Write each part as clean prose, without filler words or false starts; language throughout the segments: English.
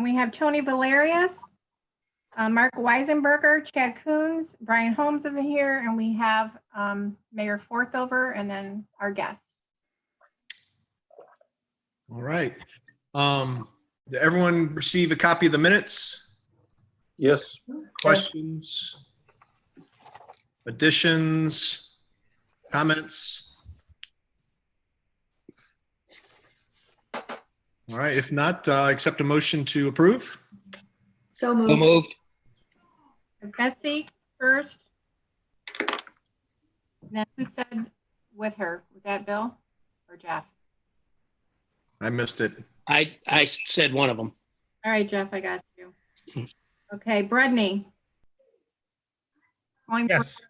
And we have Tony Valerius, Mark Weisenberger, Chad Coons, Brian Holmes isn't here, and we have Mayor Forthover, and then our guests. All right. Did everyone receive a copy of the minutes? Yes. Questions? Additions? Comments? All right, if not, accept a motion to approve. So So moved. moved. Betsy first. Then who said with her? Was that Bill or Jeff? I missed it. I said one of them. All right, Jeff, I got you. Okay, Bredney. Hoingberg, Yes.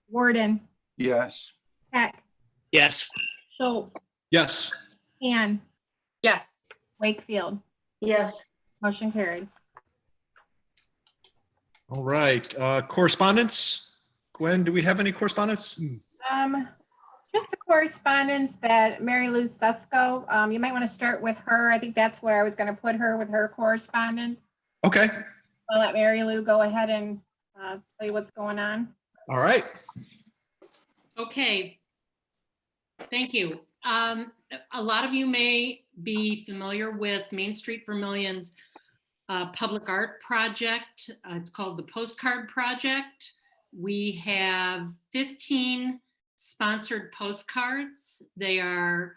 Warden, Yes. Heck, Yes. Schultz, Yes. Han, Yes. Wakefield. Yes. Motion carried. All right, correspondence. Gwen, do we have any correspondence? Just the correspondence that Mary Lou Susko, you might want to start with her. I think that's where I was going to put her with her correspondence. Okay, I'll let Mary Lou go ahead and tell you what's going on. all right. Okay. Thank you. A lot of you may be familiar with Main Street Vermilion's public art project. It's called the Postcard Project. We have 15 sponsored postcards. They are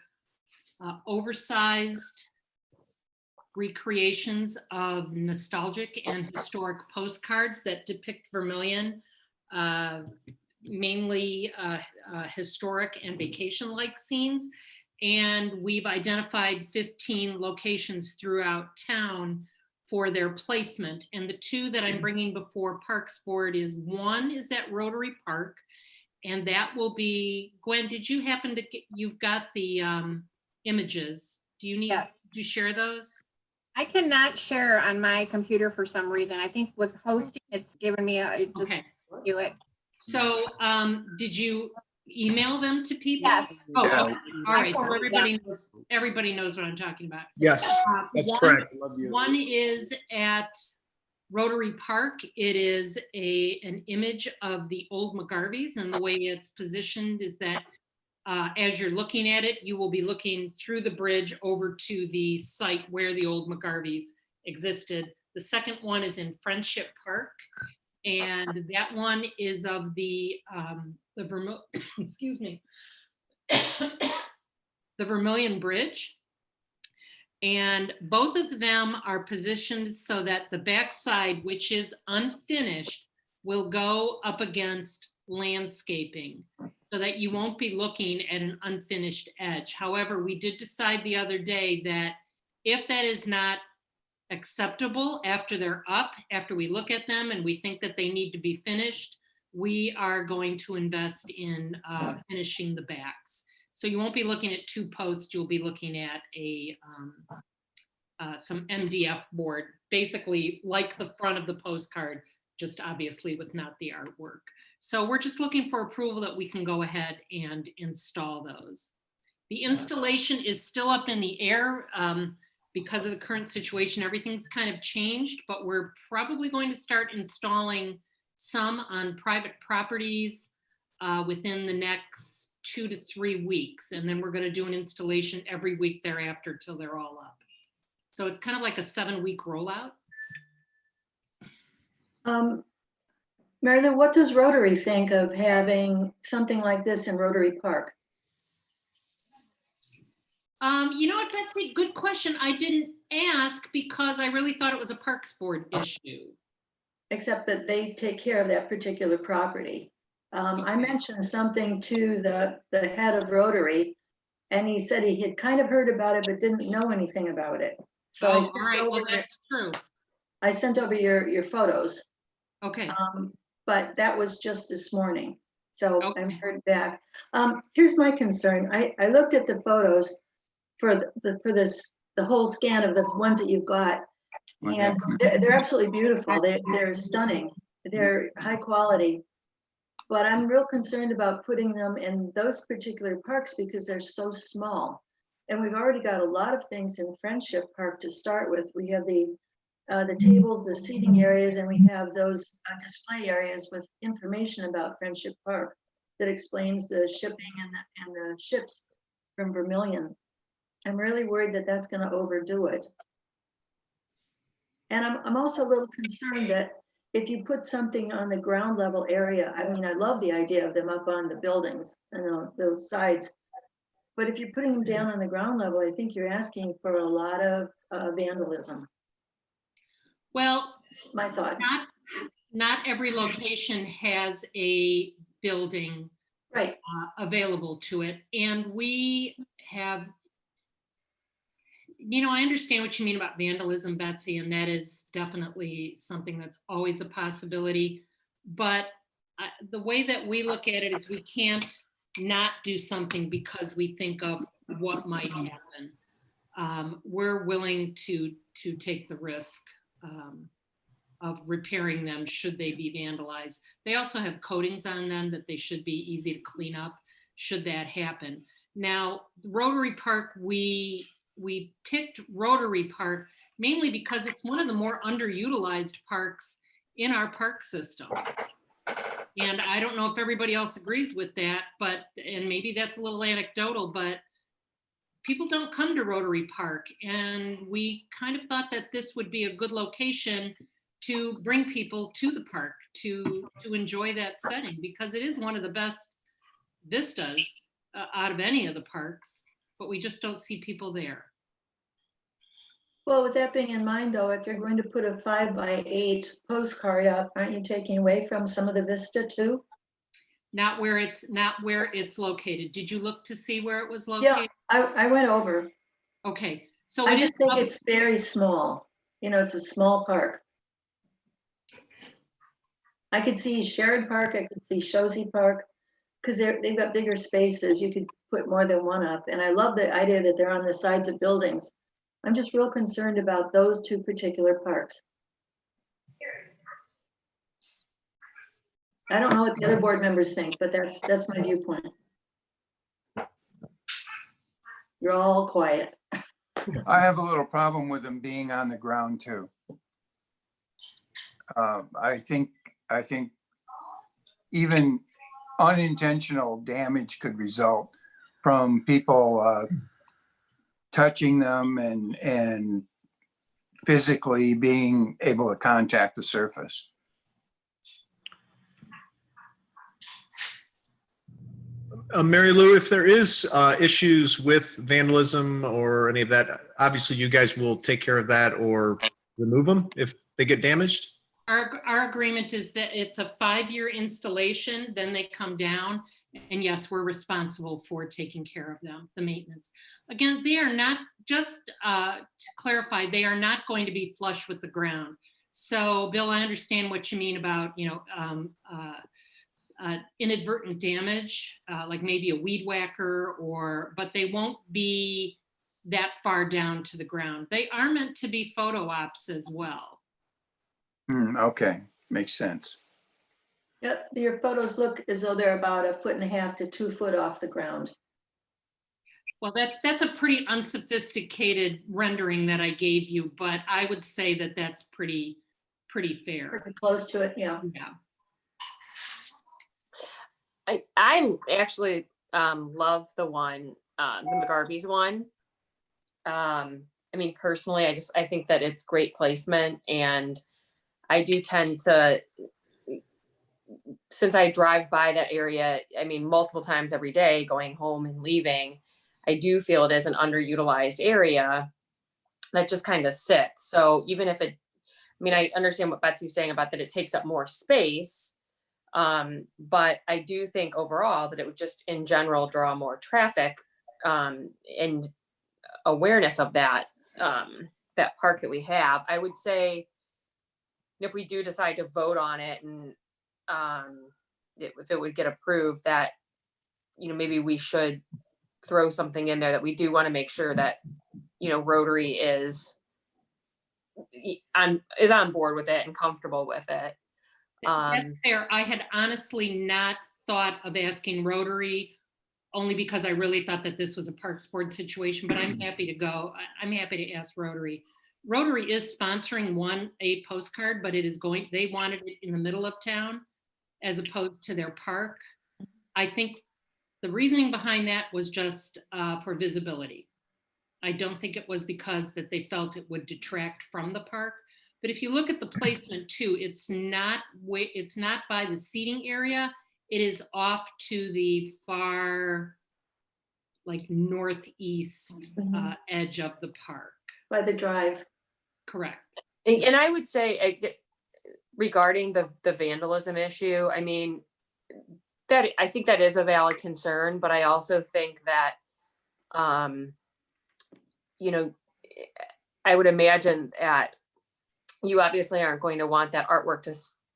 oversized recreations of nostalgic and historic postcards that depict Vermilion, mainly historic and vacation-like scenes. And we've identified 15 locations throughout town for their placement. And the two that I'm bringing before Parks Board is, one is at Rotary Park, and that will be, Gwen, did you happen to get, you've got the images. Do you need Yes. to share those? I cannot share on my computer for some reason. I think with hosting, it's given me it just Okay. do it. So did you email them to people? Yes. Oh, Yeah. okay. All right. So forwarded everybody knows what I'm talking about. Yes, that's One- correct. One is at Rotary Park. It is an image of the old McGarveys, and the way it's positioned is that as you're looking at it, you will be looking through the bridge over to the site where the old McGarveys existed. The second one is in Friendship Park, and that one is of the excuse me, the Vermilion Bridge. And both of them are positioned so that the backside, which is unfinished, will go up against landscaping so that you won't be looking at an unfinished edge. However, we did decide the other day that if that is not acceptable after they're up, after we look at them and we think that they need to be finished, we are going to invest in finishing the backs. So you won't be looking at two posts, you'll be looking at some MDF board, basically like the front of the postcard, just obviously with not the artwork. So we're just looking for approval that we can go ahead and install those. The installation is still up in the air because of the current situation. Everything's kind of changed, but we're probably going to start installing some on private properties within the next 2 to 3 weeks. And then we're going to do an installation every week thereafter till they're all up. So it's kind of like a 7-week rollout. Mary Lou, what does Rotary think of having something like this in Rotary Park? You know what, Betsy, good question. I didn't ask because I really thought it was a Parks Board issue. Except that they take care of that particular property. I mentioned something to the head of Rotary, and he said he had kind of heard about it, but didn't know anything about it. So Oh, all right, well, that's true. I sent over your photos, Okay, but that was just this morning. So I Okay. heard back. Here's my concern. I looked at the photos for the whole scan of the ones that you've got, and they're absolutely beautiful. They're stunning. They're high quality. But I'm real concerned about putting them in those particular parks because they're so small. And we've already got a lot of things in Friendship Park to start with. We have the the tables, the seating areas, and we have those display areas with information about Friendship Park that explains the shipping and the ships from Vermilion. I'm really worried that that's going to overdo it. And I'm also a little concerned that if you put something on the ground level area, I mean, I love the idea of them up on the buildings and those sides. But if you're putting them down on the ground level, I think you're asking for a lot of vandalism. Well, My thoughts. not every location has a building Right. available to it. And we have, I understand what you mean about vandalism, Betsy, and that is definitely something that's always a possibility. But the way that we look at it is we can't not do something because we think of what might happen. We're willing to take the risk of repairing them should they be vandalized. They also have coatings on them that they should be easy to clean up should that happen. Now, Rotary Park, we picked Rotary Park mainly because it's one of the more underutilized parks in our park system. And I don't know if everybody else agrees with that, and maybe that's a little anecdotal, but people don't come to Rotary Park. And we kind of thought that this would be a good location to bring people to the park to enjoy that setting, because it is one of the best vistas out of any of the parks, but we just don't see people there. Well, with that being in mind, though, if you're going to put a 5x8 postcard up, aren't you taking away from some of the vista too? Not where it's located. Did you look to see where it was Yeah, located? I went over. Okay, so I it is just think up- it's very small. It's a small park. I could see Sherrod Park, I could see Shozy Park, because they've got bigger spaces. You could put more than one up. And I love the idea that they're on the sides of buildings. I'm just real concerned about those two particular parks. I don't know what the other board members think, but that's my viewpoint. You're all quiet. I have a little problem with them being on the ground too. I think even unintentional damage could result from people touching them and physically being able to contact the surface. Mary Lou, if there is issues with vandalism or any of that, obviously you guys will take care of that or remove them if they get damaged? Our agreement is that it's a 5-year installation, then they come down. And yes, we're responsible for taking care of them, the maintenance. Again, they are not, just to clarify, they are not going to be flush with the ground. So Bill, I understand what you mean about, inadvertent damage, like maybe a weed whacker but they won't be that far down to the ground. They are meant to be photo ops as well. Okay, makes sense. Yep, your photos look as though they're about 1.5 to 2 foot off the ground. Well, that's a pretty unsophisticated rendering that I gave you, but I would say that that's pretty fair. Pretty close to it, yeah. Yeah. I actually love the one, the McGarvey's one. I mean, personally, I think that it's great placement, and I do tend to, since I drive by that area, I mean, multiple times every day going home and leaving, I do feel it is an underutilized area that just kind of sits. So even if I understand what Betsy's saying about that it takes up more space, but I do think overall that it would just in general draw more traffic and awareness of that park that we have. I would say if we do decide to vote on it and if it would get approved, that maybe we should throw something in there that we do want to make sure that Rotary is on board with it and comfortable with it. That's fair. I had honestly not thought of asking Rotary, only because I really thought that this was a Parks Board situation, but I'm happy to go. I'm happy to ask Rotary. Rotary is sponsoring a postcard, but they wanted it in the middle of town as opposed to their park. I think the reasoning behind that was just for visibility. I don't think it was because that they felt it would detract from the park. But if you look at the placement too, it's not by the seating area. It is off to the far, like northeast edge of the park. By the drive. Correct. And I would say regarding the vandalism issue, I mean, that I think that is a valid concern, but I also think that, you know, I would imagine that you obviously aren't going to want that artwork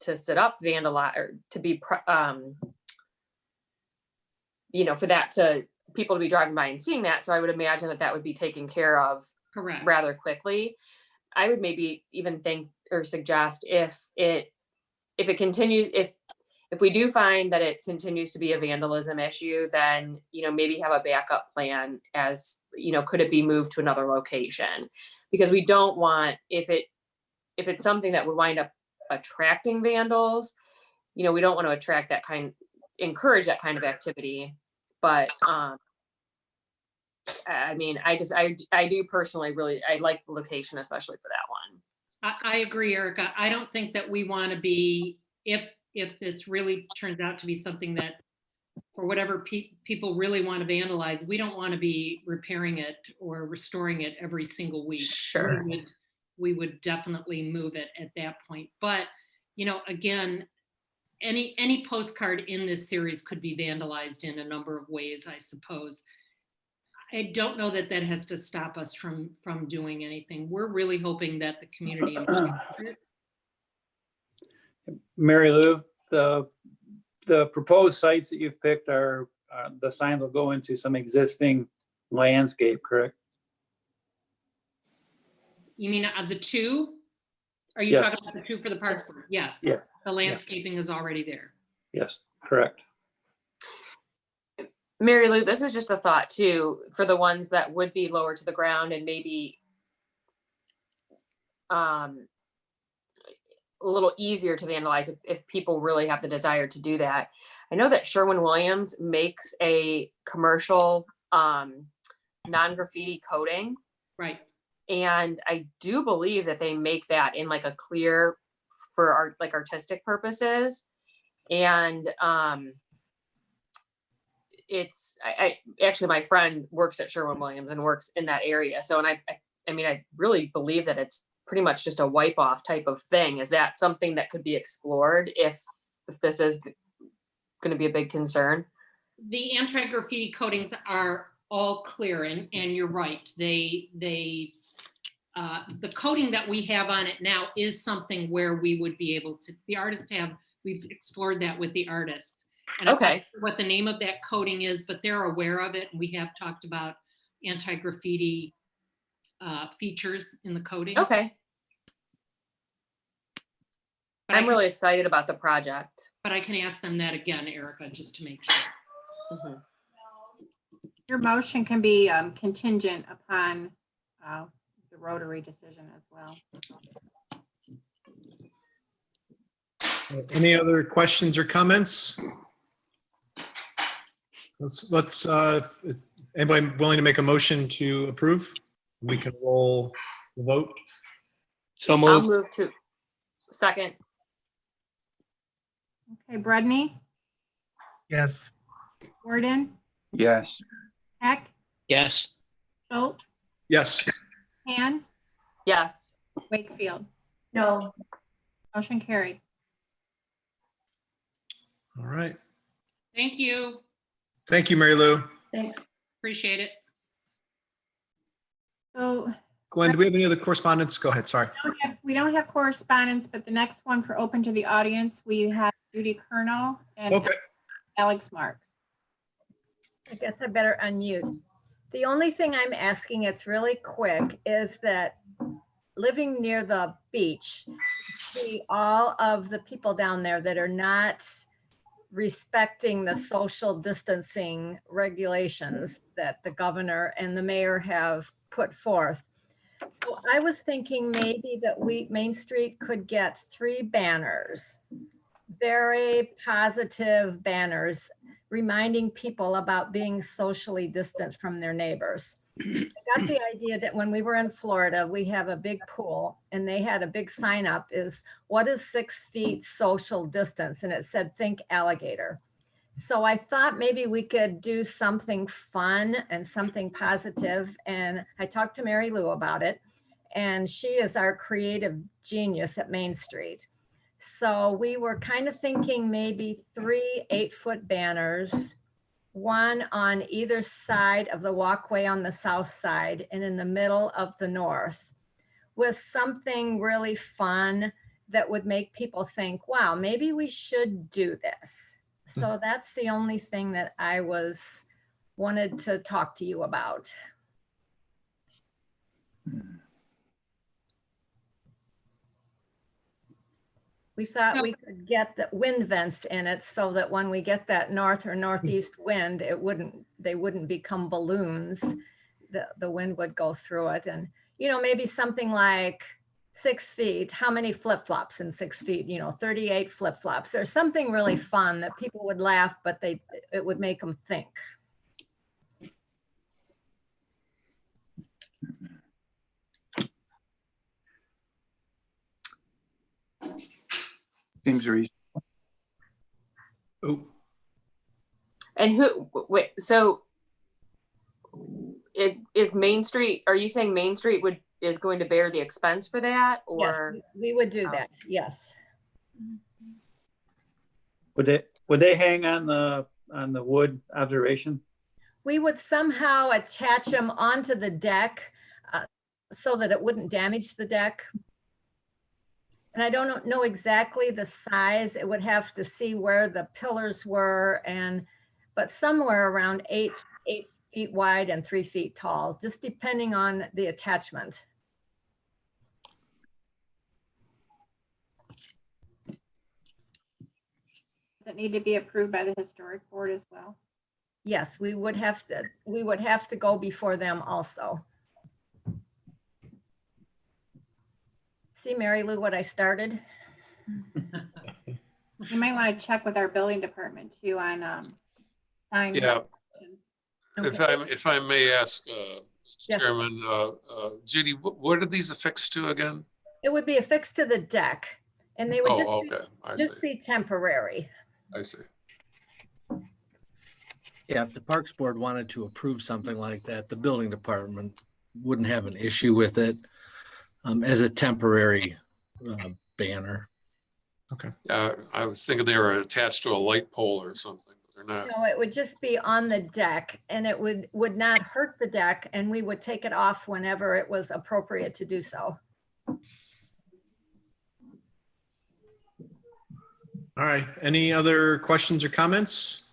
to sit up vandalized or to be, you know, for that to people to be driving by and seeing that. So I would imagine that that would be taken care of Correct. rather quickly. I would maybe even think or suggest if it continues, if we do find that it continues to be a vandalism issue, then, you know, maybe have a backup plan as, you know, could it be moved to another location? Because we don't want, if it's something that would wind up attracting vandals, you know, we don't want to encourage that kind of activity. But I mean, I do personally I like the location, especially for that one. I agree, Erica. I don't think that we want to be, if this really turns out to be something that, for whatever people really want to vandalize, we don't want to be repairing it or restoring it every single week. Sure. We would definitely move it at that point. But, you know, again, any postcard in this series could be vandalized in a number of ways, I suppose. I don't know that has to stop us from doing anything. We're really hoping that the community understands it. Mary Lou, the proposed sites that you've picked are the signs will go into some existing landscape, correct? You mean the two? Are you Yes. talking about the two for the parks board? Yes. Yeah. The landscaping is already there. Yes, correct. Mary Lou, this is just a thought too, for the ones that would be lower to the ground and maybe a little easier to vandalize if people really have the desire to do that. I know that Sherwin-Williams makes a commercial non-graffiti coating. Right. And I do believe that they make that in like a clear for art, like artistic purposes. And it's, I actually, my friend works at Sherwin-Williams and works in that area. So, and I mean, I really believe that it's pretty much just a wipe off type of thing. Is that something that could be explored if this is going to be a big concern? The anti-graffiti coatings are all clear, and you're right. The coating that we have on it now is something where we would be able to, we've explored that with the artists. And I'm not sure what the name of that coating is, but they're aware of it. And we have talked about anti-graffiti features in the coating. Okay. But I'm really excited about the project. But I can ask them that again, Erica, just to make sure. Mm-hmm. Your motion can be contingent upon the Rotary decision as well. Any other questions or comments? Let's is anybody willing to make a motion to approve? We can roll the vote. So I'll moved. move to second. Okay, Brudney, Yes. Gordon, Yes. Heck, Yes. Schultz, Yes. Han, Yes. Wakefield. No, Motion carried. All right. Thank you. Thank you, Mary Lou. thanks. Appreciate it. So Gwen, do we have any other correspondence? Go ahead. Sorry. we don't have correspondence, but the next one for open to the audience, we have Judy Kerno and Okay. Alex Marks. I guess I better unmute. The only thing I'm asking, it's really quick, is that living near the beach, see all of the people down there that are not respecting the social distancing regulations that the governor and the mayor have put forth. So I was thinking maybe that Main Street could get 3 banners, very positive banners, reminding people about being socially distant from their neighbors. I got the idea that when we were in Florida, we have a big pool and they had a big sign up is, what is 6 feet social distance? And it said, think alligator. So I thought maybe we could do something fun and something positive. And I talked to Mary Lou about it. And she is our creative genius at Main Street. So we were kind of thinking maybe 3 8-foot banners, one on either side of the walkway on the south side and in the middle of the north, with something really fun that would make people think, wow, maybe we should do this. So that's the only thing that I wanted to talk to you about. We thought we could get the wind vents in it so that when we get that north or northeast wind, they wouldn't become balloons. The wind would go through it. And, maybe something like 6 feet, how many flip-flops in 6 feet, 38 flip-flops or something really fun that people would laugh, but it would make them think. Seems reasonable. Oh, And wait, so is Main Street, are you saying Main Street is going to bear the expense for that, or? Yes, we would do that, yes. Would they hang on the wood observation? We would somehow attach them onto the deck so that it wouldn't damage the deck. And I don't know exactly the size. It would have to see where the pillars were, but somewhere around 8 feet wide and 3 feet tall, just depending on the attachment. Does it need to be approved by the historic board as well? Yes, we would have to go before them also. See, Mary Lou, what I started? You might want to check with our building department too on sign. Yeah. Okay. If I may ask, Mr. Yes. Chairman, Judy, what are these affixed to again? It would be affixed to the deck and they would Oh, okay, I see, just be temporary. I see. Yeah, if the Parks Board wanted to approve something like that, the building department wouldn't have an issue with it as a temporary banner. okay. I was thinking they were attached to a light pole or something, but they're not. No, it would just be on the deck and it would not hurt the deck and we would take it off whenever it was appropriate to do so. All right. Any other questions or comments?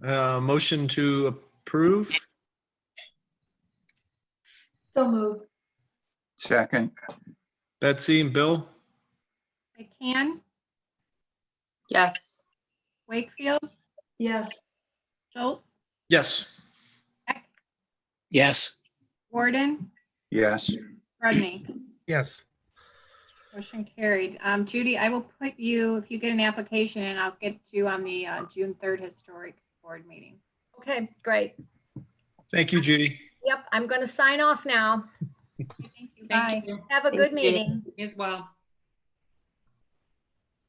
Motion to approve? So moved. Second, Betsy and Bill? McCann, Yes. Wakefield, Yes. Schultz, Yes. Yes. Warden, yes. Rudney. Yes. Motion carried. Judy, I will put you, if you get an application, and I'll get you on the June 3rd historic board meeting. Okay, great. Thank you, Judy. Yep, I'm going to sign off now. Thank you. Bye. Thank you Have a good Thank you. meeting. as well.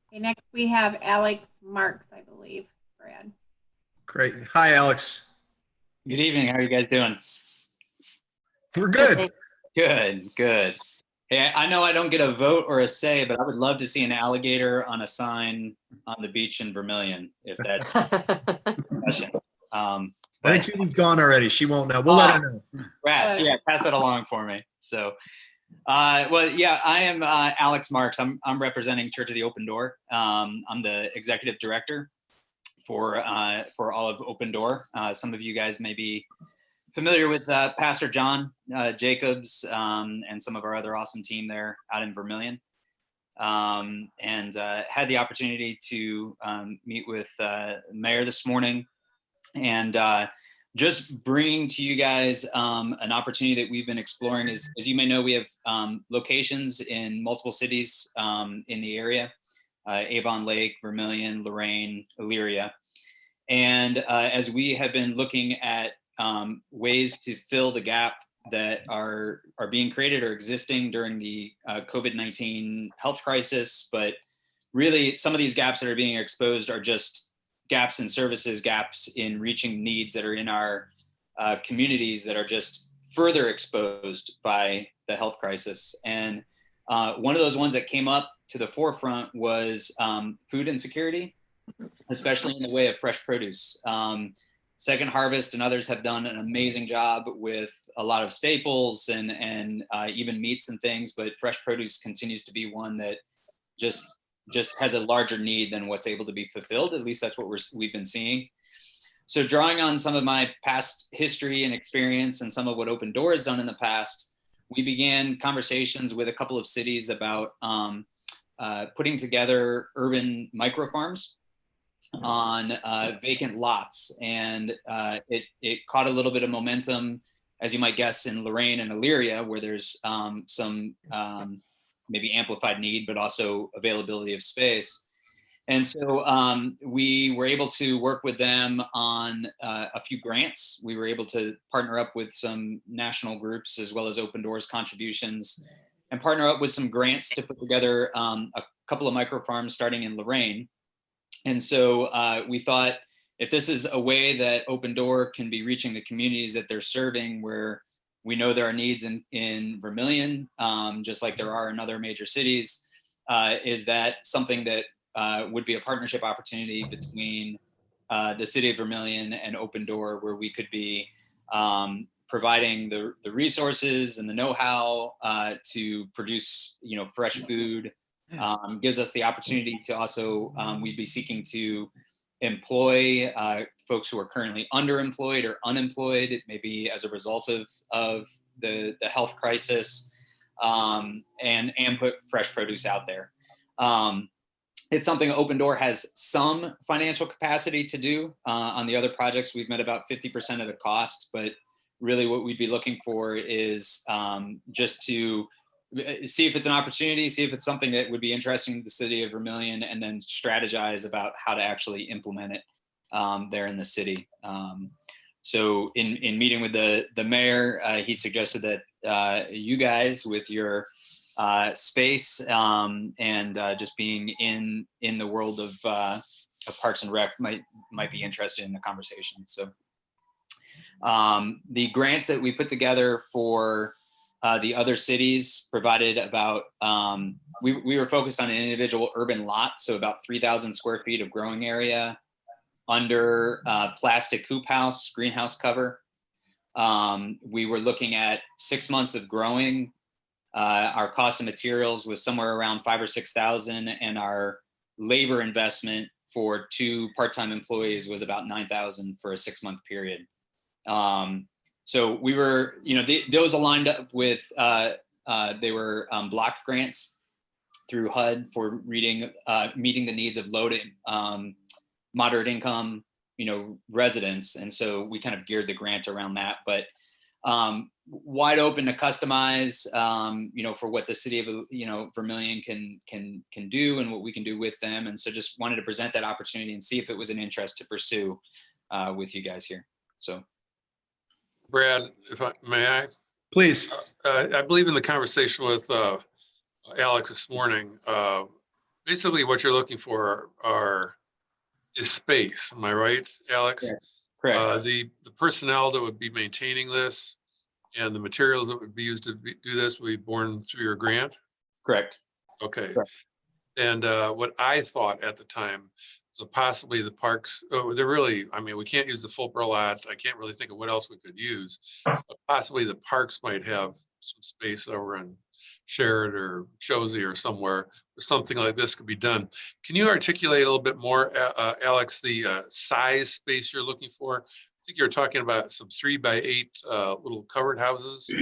Okay, next we have Alex Marks, I believe, Brad. Great. Hi, Alex. Good evening. How are you guys doing? We're good. Good, good. Hey, I know I don't get a vote or a say, but I would love to see an alligator on a sign on the beach in Vermilion, if that's a question. I think Judy's gone already. She won't know. We'll let her know. Rats, yeah, pass that along for me. So, well, yeah, I am Alex Marks. I'm representing Church of the Open Door. I'm the executive director for all of Open Door. Some of you guys may be familiar with Pastor John Jacobs and some of our other awesome team there out in Vermilion. And had the opportunity to meet with the mayor this morning and just bringing to you guys an opportunity that we've been exploring. As you may know, we have locations in multiple cities in the area, Avon Lake, Vermilion, Lorraine, Elyria. And as we have been looking at ways to fill the gap that are being created or existing during the COVID-19 health crisis, but really some of these gaps that are being exposed are just gaps in services, gaps in reaching needs that are in our communities that are just further exposed by the health crisis. And one of those ones that came up to the forefront was food insecurity, especially in the way of fresh produce. Second Harvest and others have done an amazing job with a lot of staples and even meats and things, but fresh produce continues to be one that just has a larger need than what's able to be fulfilled. At least that's what we've been seeing. So drawing on some of my past history and experience and some of what Open Door has done in the past, we began conversations with a couple of cities about putting together urban micro farms on vacant lots. And it caught a little bit of momentum, as you might guess, in Lorraine and Elyria, where there's some maybe amplified need, but also availability of space. And so we were able to work with them on a few grants. We were able to partner up with some national groups as well as Open Doors contributions and partner up with some grants to put together a couple of micro farms starting in Lorraine. And so we thought, if this is a way that Open Door can be reaching the communities that they're serving, where we know there are needs in Vermilion, just like there are in other major cities, is that something that would be a partnership opportunity between the city of Vermilion and Open Door, where we could be providing the resources and the know-how to produce, fresh food. Gives us the opportunity to also, we'd be seeking to employ folks who are currently underemployed or unemployed, maybe as a result of the health crisis, and put fresh produce out there. It's something Open Door has some financial capacity to do. On the other projects, we've met about 50% of the cost, but really what we'd be looking for is just to see if it's an opportunity, see if it's something that would be interesting to the city of Vermilion, and then strategize about how to actually implement it there in the city. So in meeting with the mayor, he suggested that you guys, with your space and just being in the world of Parks and Rec, might be interested in the conversation. So the grants that we put together for the other cities provided about, we were focused on an individual urban lot, so about 3,000 square feet of growing area under plastic hoop house, greenhouse cover. We were looking at 6 months of growing. Our cost of materials was somewhere around 5,000 or 6,000, and our labor investment for 2 part-time employees was about 9,000 for a 6-month period. So we were, those aligned up with, they were block grants through HUD for meeting the needs of low to moderate income, residents. And so we kind of geared the grant around that, but wide open to customize, for what the city of, Vermilion can do and what we can do with them. And so just wanted to present that opportunity and see if it was an interest to pursue with you guys here. So. Brad, may I? Please. I believe in the conversation with Alex this morning, basically what you're looking for is space. Am I right, Alex? Yeah, correct. The personnel that would be maintaining this and the materials that would be used to do this will be borne through your grant? Correct. Okay. Correct. And what I thought at the time, so possibly the parks, they're really, we can't use the Fulper lots. I can't really think of what else we could use. But possibly the parks might have some space over in Sheridan or Josie or somewhere where something like this could be done. Can you articulate a little bit more, Alex, the size space you're looking for? I think you're talking about some 3x8 little covered houses.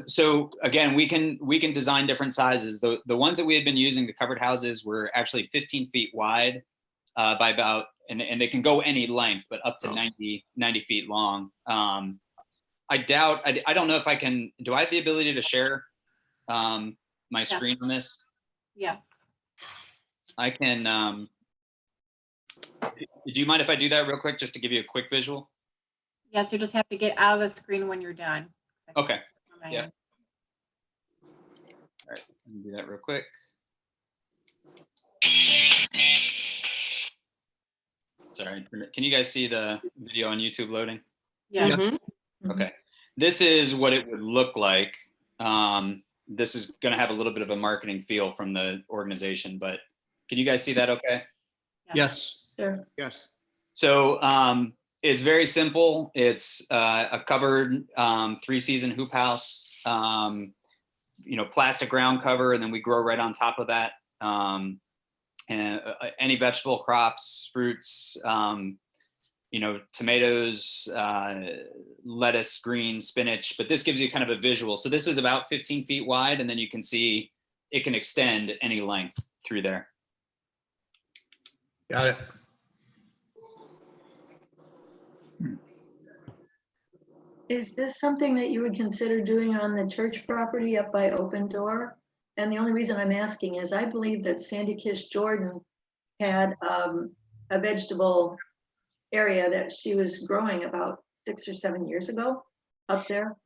So again, we can design different sizes. The ones that we had been using, the covered houses, were actually 15 feet wide by about, and they can go any length, but up to 90 feet long. I doubt, I don't know if I can, do I have the ability to share my screen on this? Yes. I can, do you mind if I do that real quick, just to give you a quick visual? Yes, you just have to get out of the screen when you're done. Okay. On my Yeah. end. All right, let me do that real quick. Sorry, can you guys see the video on YouTube loading? Yes. Okay, this is what it would look like. This is going to have a little bit of a marketing feel from the organization, but can you guys see that okay? Yes. Sure. Yes. So it's very simple. It's a covered 3-season hoop house, plastic ground cover, and then we grow right on top of that. And any vegetable crops, fruits, tomatoes, lettuce, greens, spinach, but this gives you kind of a visual. So this is about 15 feet wide, and then you can see it can extend any length through there. Got it. Is this something that you would consider doing on the church property up by Open Door? And the only reason I'm asking is I believe that Sandy Kish Jordan had a vegetable area that she was growing about 6 or 7 years ago up there.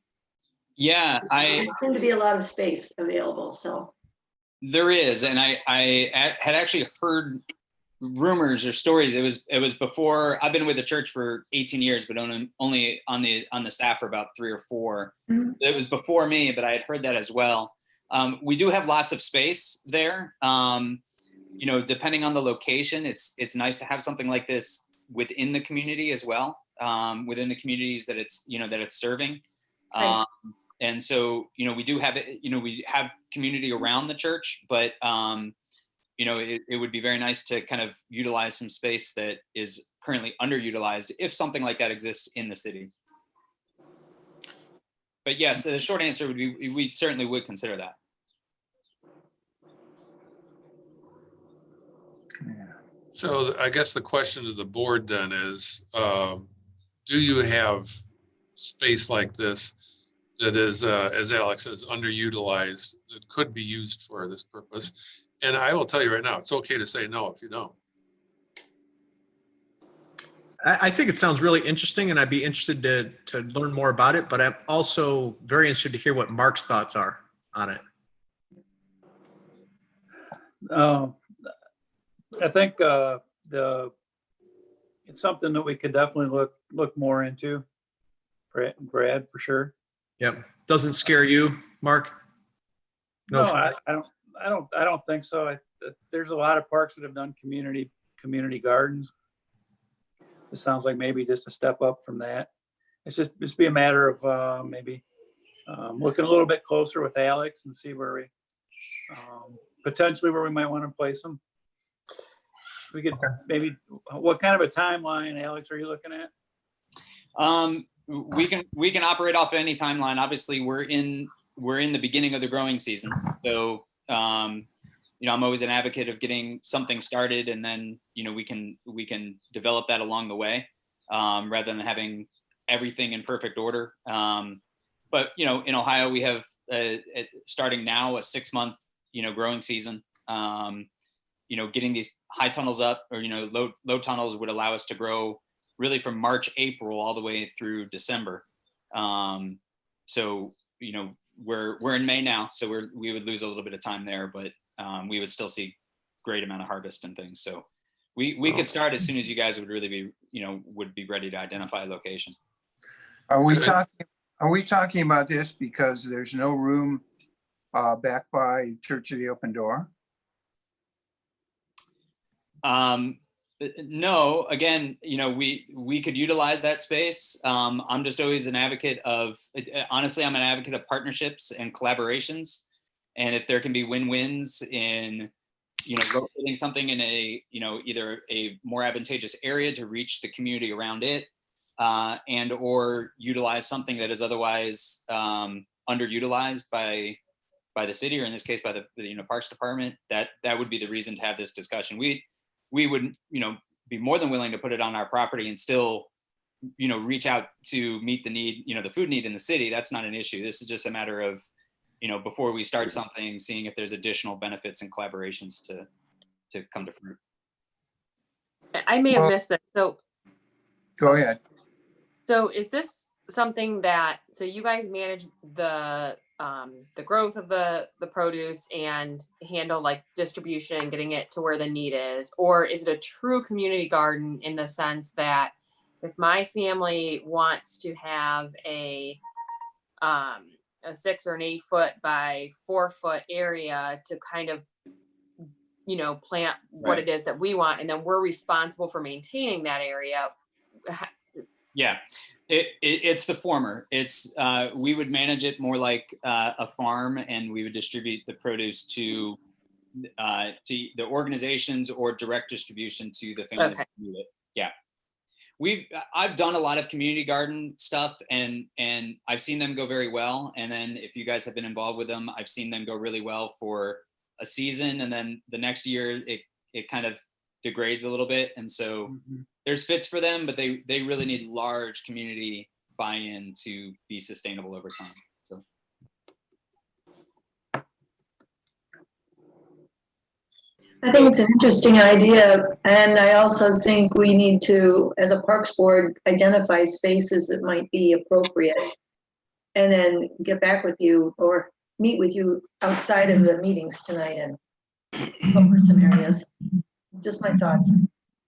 Yeah, There seemed to be a lot of space available, so. There is, and I had actually heard rumors or stories. It was before. I've been with the church for 18 years, but only on the staff for about 3 or 4. Mhm. It was before me, but I had heard that as well. We do have lots of space there. Depending on the location, it's nice to have something like this within the community as well, within the communities that it's serving. Right. And so, we do have it, we have community around the church, but, it would be very nice to kind of utilize some space that is currently underutilized if something like that exists in the city. But yes, the short answer would be, we certainly would consider that. So I guess the question to the board then is, do you have space like this that is, as Alex says, underutilized, that could be used for this purpose? And I will tell you right now, it's okay to say no if you don't. I think it sounds really interesting, and I'd be interested to learn more about it, but I'm also very interested to hear what Mark's thoughts are on it. I think it's something that we could definitely look more into, Brad, for sure. Yep. Doesn't scare you, Mark? No, I don't think so. There's a lot of parks that have done community gardens. It sounds like maybe just a step up from that. It's just be a matter of maybe looking a little bit closer with Alex and see where we potentially where we might want to place them. We could maybe, what kind of a timeline, Alex, are you looking at? We can operate off any timeline. Obviously, we're in the beginning of the growing season, so I'm always an advocate of getting something started, and then we can develop that along the way, rather than having everything in perfect order. But in Ohio, we have starting now a 6-month growing season. Getting these high tunnels up, or low tunnels would allow us to grow really from March, April, all the way through December. So we're in May now, so we would lose a little bit of time there, but we would still see great amount of harvest and things. So we could start as soon as you guys would really be would be ready to identify a location. Are we talking about this because there's no room back by Church of the Open Door? No, again, we could utilize that space. I'm just always an advocate of, honestly, I'm an advocate of partnerships and collaborations. And if there can be win-wins in, locating something in a, either a more advantageous area to reach the community around it, and or utilize something that is otherwise underutilized by the city, or in this case by the Parks Department, that would be the reason to have this discussion. we would, be more than willing to put it on our property and still, reach out to meet the need, the food need in the city. That's not an issue. This is just a matter of, before we start something, seeing if there's additional benefits and collaborations to come to fruit. I may have Well- missed it. So Go ahead. So is this something that, so you guys manage the growth of the produce and handle like distribution and getting it to where the need is? Or is it a true community garden in the sense that if my family wants to have a 6 or an 8 foot by 4 foot area to kind of, plant what Right. it is that we want, and then we're responsible for maintaining that area? Yeah, it's the former. It's we would manage it more like a farm, and we would distribute the produce to the organizations or direct distribution to the families Okay. that need it. Yeah, I've done a lot of community garden stuff, and I've seen them go very well. And then if you guys have been involved with them, I've seen them go really well for a season, and then the next year it kind of degrades a little bit. And so there's fits for them, but they really need large community buy-in to be sustainable over time. So I think it's an interesting idea, and I also think we need to, as a Parks Board, identify spaces that might be appropriate, and then get back with you or meet with you outside of the meetings tonight and go over some areas. Just my thoughts.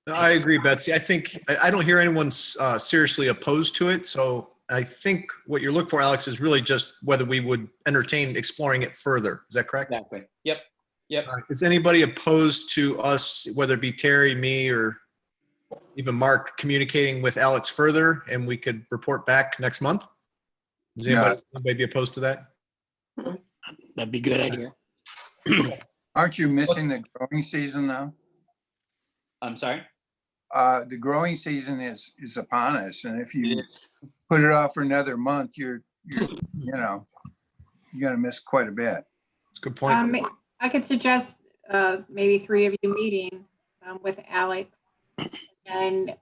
I agree, Betsy. I think, I don't hear anyone seriously opposed to it. So I think what you're looking for, Alex, is really just whether we would entertain exploring it further. Is that correct? exactly. Yep. Is anybody opposed to us, whether it be Terry, me, or even Mark, communicating with Alex further, and we could report back next month? Does anybody be opposed to that? That'd be a good idea. Aren't you missing the growing season now? I'm sorry. The growing season is upon us, and if you put it off for another month, you're gonna miss quite a bit. That's a good point. I could suggest maybe 3 of you meeting with Alex, and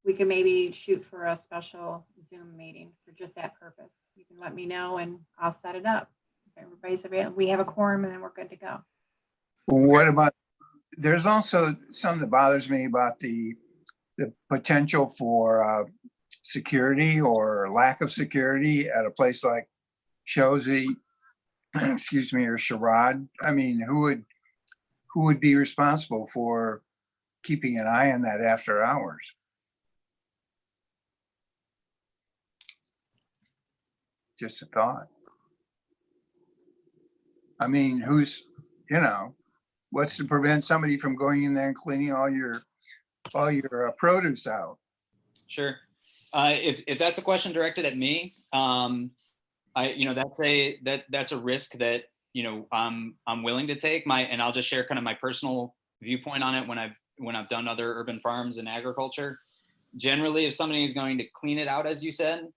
we can maybe shoot for a special Zoom meeting for just that purpose. You can let me know and I'll set it up. If everybody's available, we have a quorum and then we're good to go. What about, there's also something that bothers me about the potential for security or lack of security at a place like Shozy, excuse me, or Sherrod. I mean, who would be responsible for keeping an eye on that after hours? Just a thought. I mean, what's to prevent somebody from going in there and cleaning all your produce out? Sure. If that's a question directed at me, that's a risk that I'm willing to take. And I'll just share kind of my personal viewpoint on it when I've done other urban farms and agriculture. Generally, if somebody is going to clean it out, as you said,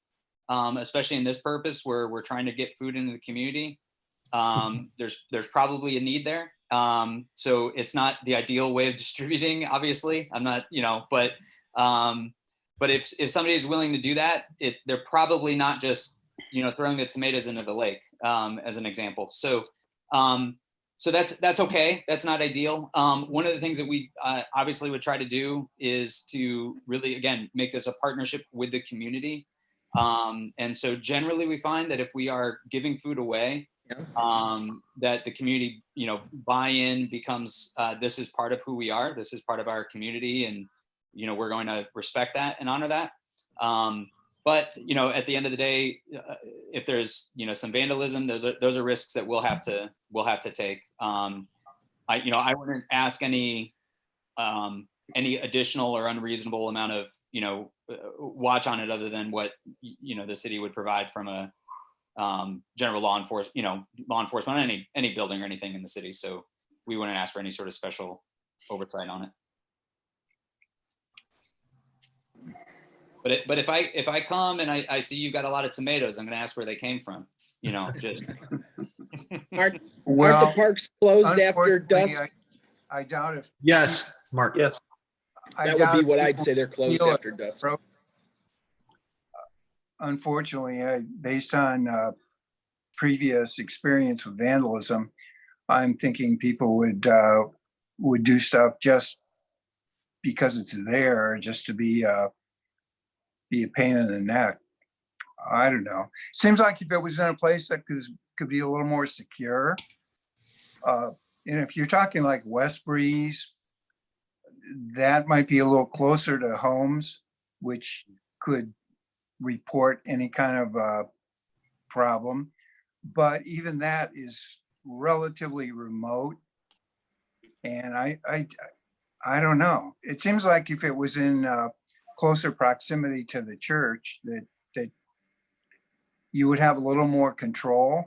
especially in this purpose where we're trying to get food into the community, there's probably a need there. So it's not the ideal way of distributing, obviously. I'm not, but if somebody is willing to do that, they're probably not just, throwing the tomatoes into the lake, as an example. So that's okay. That's not ideal. One of the things that we obviously would try to do is to really, again, make this a partnership with the community. And so generally we find that if we are giving food away, that the community, buy-in becomes, this is part of who we are. This is part of our community. And, we're going to respect that and honor that. But, at the end of the day, if there's, some vandalism, those are risks that we'll have to take. I wouldn't ask any additional or unreasonable amount of, watch on it other than what, the city would provide from a general law enforcement on any building or anything in the city. So we wouldn't ask for any sort of special oversight on it. But if I come and I see you've got a lot of tomatoes, I'm going to ask where they came from. Just. Aren't the parks closed after unfortunately, dusk? I doubt if. Yes, Mark. Yes. I That would be doubt what people I'd say. They're closed feel it. after dusk. Unfortunately, based on previous experience with vandalism, I'm thinking people would do stuff just because it's there, just to be a pain in the neck. I don't know. Seems like if it was in a place that could be a little more secure, and if you're talking like West Breeze, that might be a little closer to homes, which could report any kind of problem. But even that is relatively remote. And I don't know. It seems like if it was in closer proximity to the church, that you would have a little more control.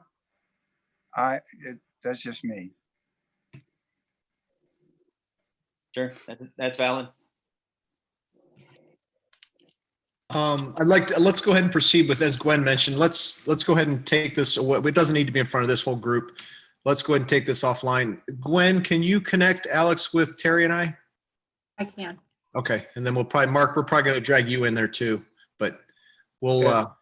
That's just me. Sure, that's valid. Let's go ahead and proceed with, as Gwen mentioned, let's go ahead and take this away. It doesn't need to be in front of this whole group. Let's go ahead and take this offline. Gwen, can you connect Alex with Terry and I? I can. Okay, and then we're probably going to drag you in there too, but we'll,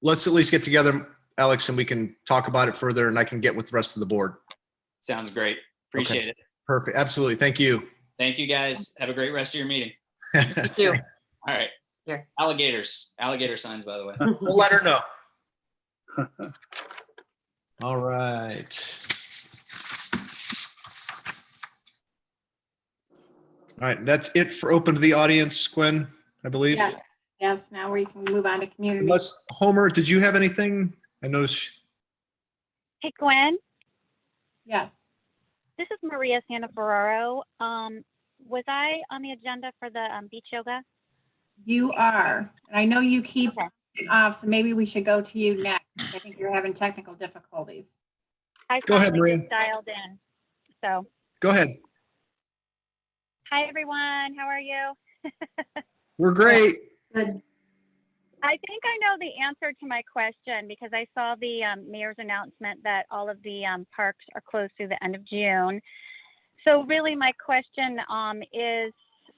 let's at least get together, Alex, and we can talk about it further, and I can get with the rest of the board. Sounds great. Appreciate it. Perfect. Absolutely. Thank you. Thank you, guys. Have a great rest of your meeting. You too. All right. Here. Alligator signs, by the way. We'll let her know. All right. All right, that's it for open to the audience, Gwen, I believe. Yes, yes, now we can move on to community. Unless, Homer, did you have anything? I noticed. Hey, Gwen, Yes, this is Maria Santaferraro. Was I on the agenda for the beach yoga? you are. And I know you keep Okay. off, so maybe we should go to you next. I think you're having technical difficulties. I Go ahead, finally Maria. just dialed in. So, Go ahead. hi everyone, how are you? We're great. Good. I think I know the answer to my question because I saw the mayor's announcement that all of the parks are closed through the end of June. So really my question is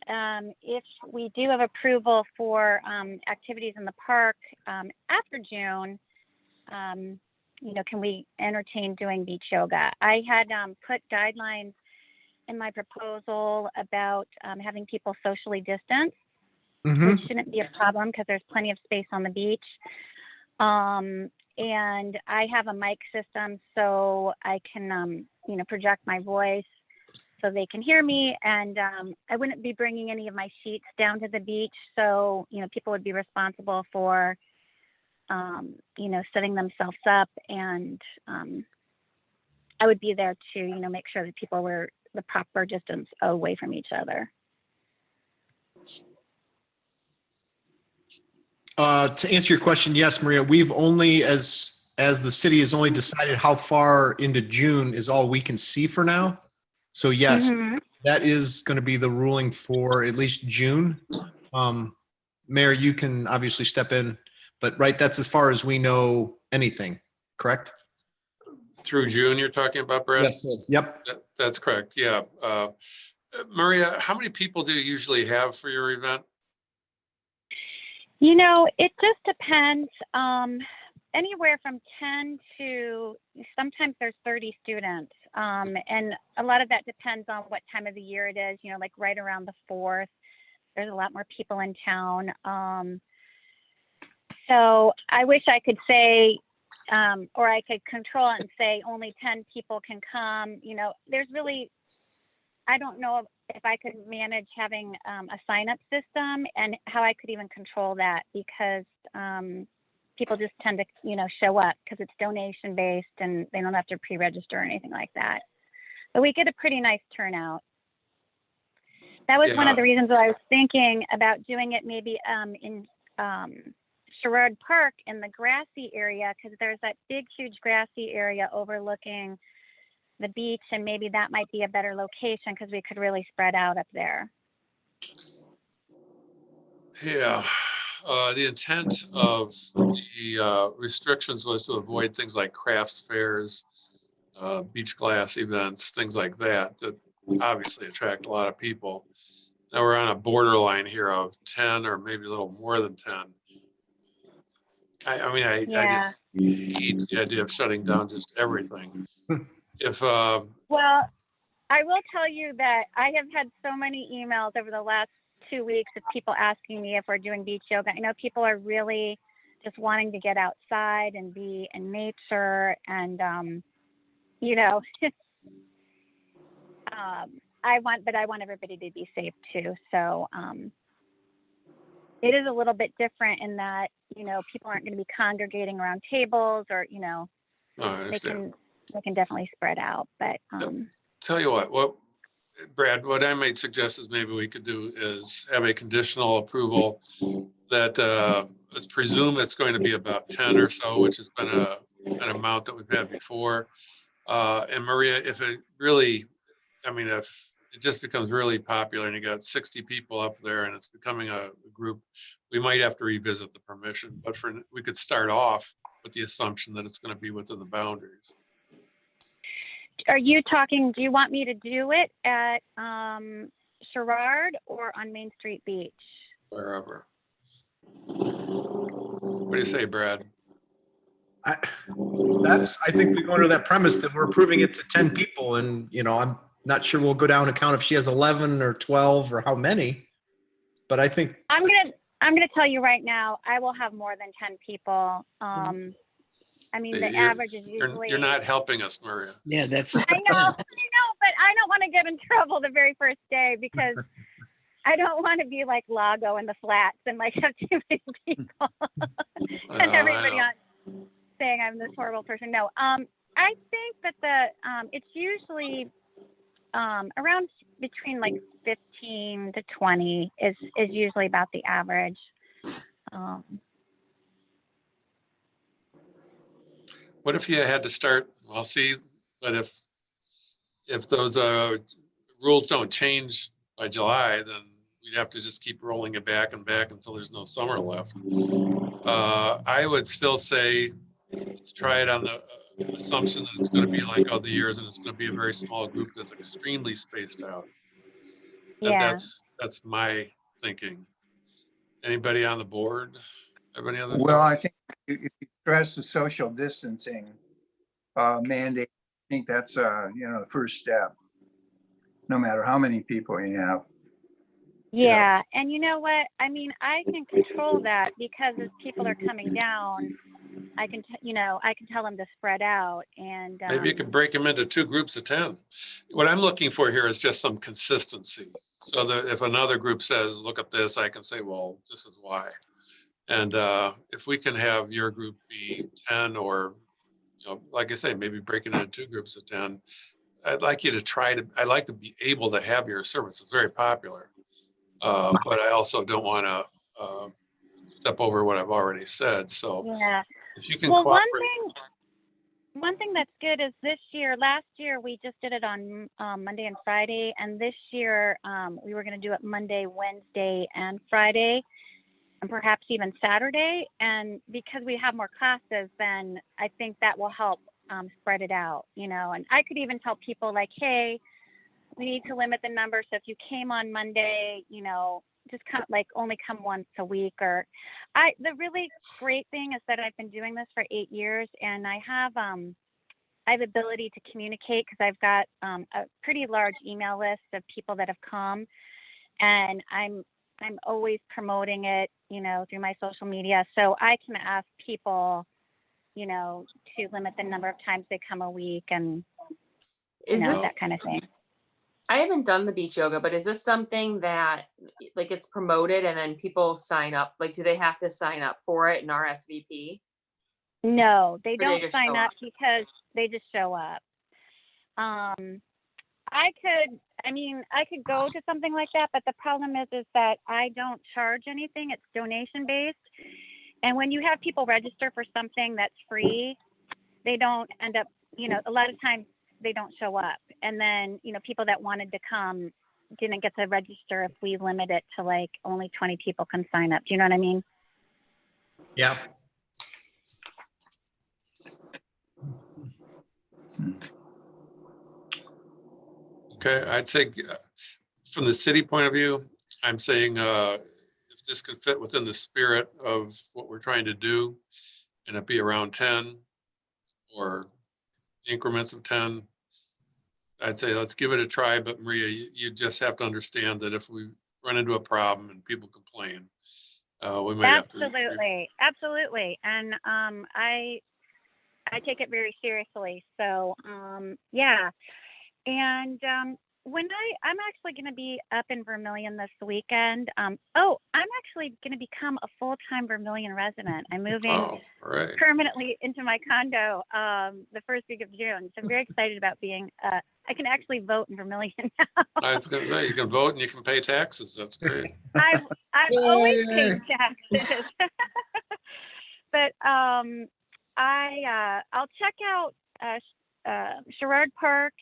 if we do have approval for activities in the park after June, can we entertain doing beach yoga? I had put guidelines in my proposal about having people socially distance, which shouldn't be a problem because there's plenty of space on the beach. And I have a mic system so I can, project my voice so they can hear me. And I wouldn't be bringing any of my sheets down to the beach. So, people would be responsible for, setting themselves up. And I would be there to, make sure that people were the proper distance away from each other. To answer your question, yes, Maria, we've only, as the city has only decided how far into June is all we can see for now. So yes, that is going to be the ruling for at least June. Mayor, you can obviously step in, but right, that's as far as we know anything, correct? Through June, you're talking about, Brad? Yes, sir. Yep. That's correct, yeah. Maria, how many people do you usually have for your event? It just depends. Anywhere from 10 to sometimes there's 30 students. And a lot of that depends on what time of the year it is, like right around the 4th. There's a lot more people in town. So I wish I could say, or I could control it and say only 10 people can come. There's really, I don't know if I could manage having a sign-up system and how I could even control that because people just tend to, show up because it's donation-based and they don't have to pre-register or anything like that. But we get a pretty nice turnout. That was one of the reasons that I was thinking about doing it maybe in Sherrard Park in the grassy area because there's that big, huge grassy area overlooking the beach, and maybe that might be a better location because we could really spread out up there. Yeah, the intent of the restrictions was to avoid things like crafts fairs, beach glass events, things like that, that obviously attract a lot of people. Now we're on a borderline here of 10 or maybe a little more than 10. I mean, I Yeah. just hate the idea of shutting down just everything. If, Well, I will tell you that I have had so many emails over the last 2 weeks of people asking me if we're doing beach yoga. I know people are really just wanting to get outside and be in nature, and you know, I want everybody to be safe too. So it is a little bit different in that, you know, people aren't going to be congregating around tables, or, you know, I understand. they can definitely spread out. But Tell you what, Brad, what I might suggest is maybe we could do is have a conditional approval that let's presume it's going to be about 10 or so, which has been an amount that we've had before. And Maria, if it really, I mean, if it just becomes really popular and you got 60 people up there and it's becoming a group, we might have to revisit the permission. But we could start off with the assumption that it's going to be within the boundaries. are you talking, do you want me to do it at Sherrard or on Main Street Beach? Wherever. What do you say, Brad? I think we go into that premise that we're approving it to 10 people, and I'm not sure we'll go down and count if she has 11 or 12 or how many, but I think I'm gonna tell you right now, I will have more than 10 people. I mean, the average is usually. You're not helping us, Maria. Yeah, that's. I know, but I don't want to get in trouble the very first day, because I don't want to be like Lago in the flats and like have too many people and everybody on saying I'm this horrible person. No, I think that it's usually around between like 15 to 20 is usually about the average. What if you had to start, I'll see, but if those rules don't change by July, then we'd have to just keep rolling it back and back until there's no summer left. I would still say, let's try it on the assumption that it's going to be like other years and it's going to be a very small group that's extremely spaced out. Yeah. That's my thinking. Anybody on the board have any other Well, I thoughts? think if you stress the social distancing mandate, I think that's the first step, no matter how many people you have. Yeah. And you know what? I mean, I can control that, because as people are coming down, I can tell them to spread out. And Maybe you could break them into 2 groups of 10. What I'm looking for here is just some consistency. So that if another group says, look at this, I can say, well, this is why. And if we can have your group be 10, or, like I say, maybe breaking it into 2 groups of 10, I'd like to be able to have your service. It's very popular. But I also don't want to step over what I've already said. So yeah. if you can Well, cooperate. one thing that's good is last year we just did it on Monday and Friday, and this year we were going to do it Monday, Wednesday, and Friday, and perhaps even Saturday. And because we have more classes, then I think that will help spread it out, and I could even tell people like, hey, we need to limit the number. So if you came on Monday, just only come once a week. Or the really great thing is that I've been doing this for 8 years, and I have ability to communicate, because I've got a pretty large email list of people that have come, and I'm always promoting it, through my social media. So I can ask people, to limit the number of times they come a week, and that kind of thing. I haven't done the beach yoga, but is this something that like it's promoted and then people sign up? Like, do they have to sign up for it in RSVP? No, they Or they don't just sign show up up? because they just show up. I could go to something like that, but the problem is that I don't charge anything. It's donation based. And when you have people register for something that's free, they don't end up, a lot of times they don't show up. And then, people that wanted to come didn't get to register if we limit it to like only 20 people can sign up. Do you know what I mean? yeah. Okay, I'd say from the city point of view, I'm saying, if this could fit within the spirit of what we're trying to do, and it be around 10 or increments of 10, I'd say let's give it a try. But Maria, you just have to understand that if we run into a problem and people complain, we might have to. Absolutely, absolutely. And I take it very seriously. So yeah. And when I'm actually going to be up in Vermillion this weekend. I'm actually going to become a full-time Vermillion resident. I'm moving Oh, all right. permanently into my condo the first week of June. So I'm very excited about being. I can actually vote in Vermillion now. I was gonna say, you can vote and you can pay taxes. That's great. I've always paid taxes. But I'll check out Sherrard Park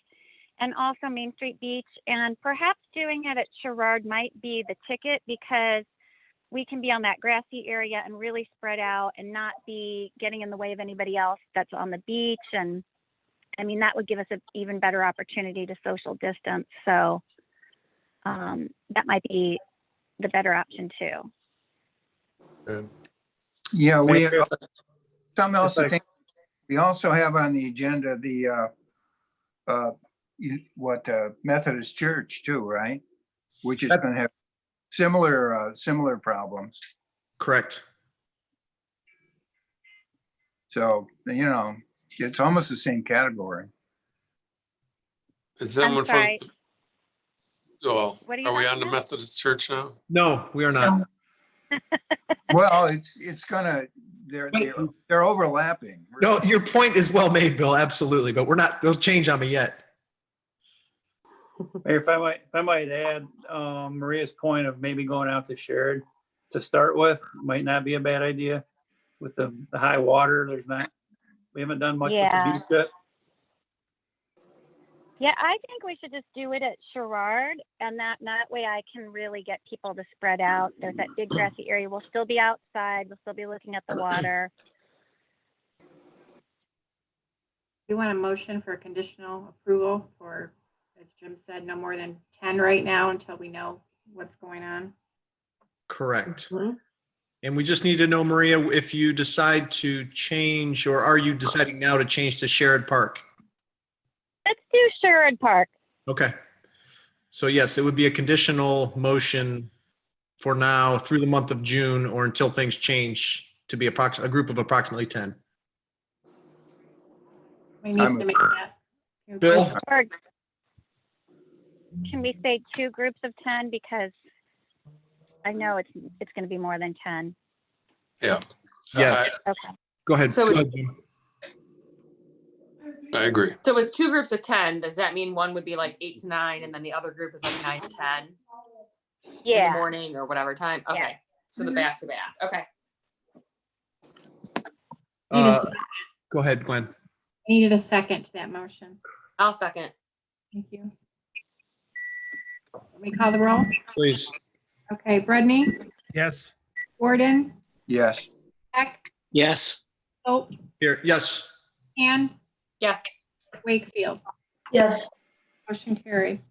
and also Main Street Beach, and perhaps doing it at Sherrard might be the ticket, because we can be on that grassy area and really spread out and not be getting in the way of anybody else that's on the beach. And I mean, that would give us an even better opportunity to social distance. So that might be the better option too. Yeah, we have something else to think. We also have on the agenda the Methodist Church too, right? Which is going to have similar problems. Correct. So, it's almost the same category. Is someone from? sorry. Oh, What are you are we on talking the about? Methodist Church now? No, we are not. Well, it's gonna, they're overlapping. No, your point is well made, Bill. Absolutely. But we're not, they'll change on me yet. Mayor, if I might add, Maria's point of maybe going out to Sherrod to start with might not be a bad idea. With the high water, we haven't done much with Yeah. the beach yet. Yeah, I think we should just do it at Sherrard, and that way I can really get people to spread out. There's that big grassy area. We'll still be outside. We'll still be looking at the water. You want a motion for conditional approval for, as Jim said, no more than 10 right now until we know what's going on? Correct. And we just need to know, Maria, if you decide to change, or are you deciding now to change to Sherrod Park? Let's do Sherrod Park. Okay. So yes, it would be a conditional motion for now through the month of June, or until things change, to be a group of approximately 10. We need to make that. Bill? Or can we say 2 groups of 10? Because I know it's going to be more than 10. Yeah. Yes. Okay. Go ahead. So Go ahead, Jim. I agree. So with 2 groups of 10, does that mean one would be like 8 to 9 and then the other group is like 9 to 10 in the Yeah. morning or whatever time? Okay. Yeah. So the back to back. Okay. Go ahead, Glenn. I needed a second to that motion. I'll second. Thank you. Let me call the roll. Please. Okay, Bredney, Yes. Gordon, Yes. Heck, Yes. Schultz, Here, yes. and Yes. Wakefield. Yes. Motion carried.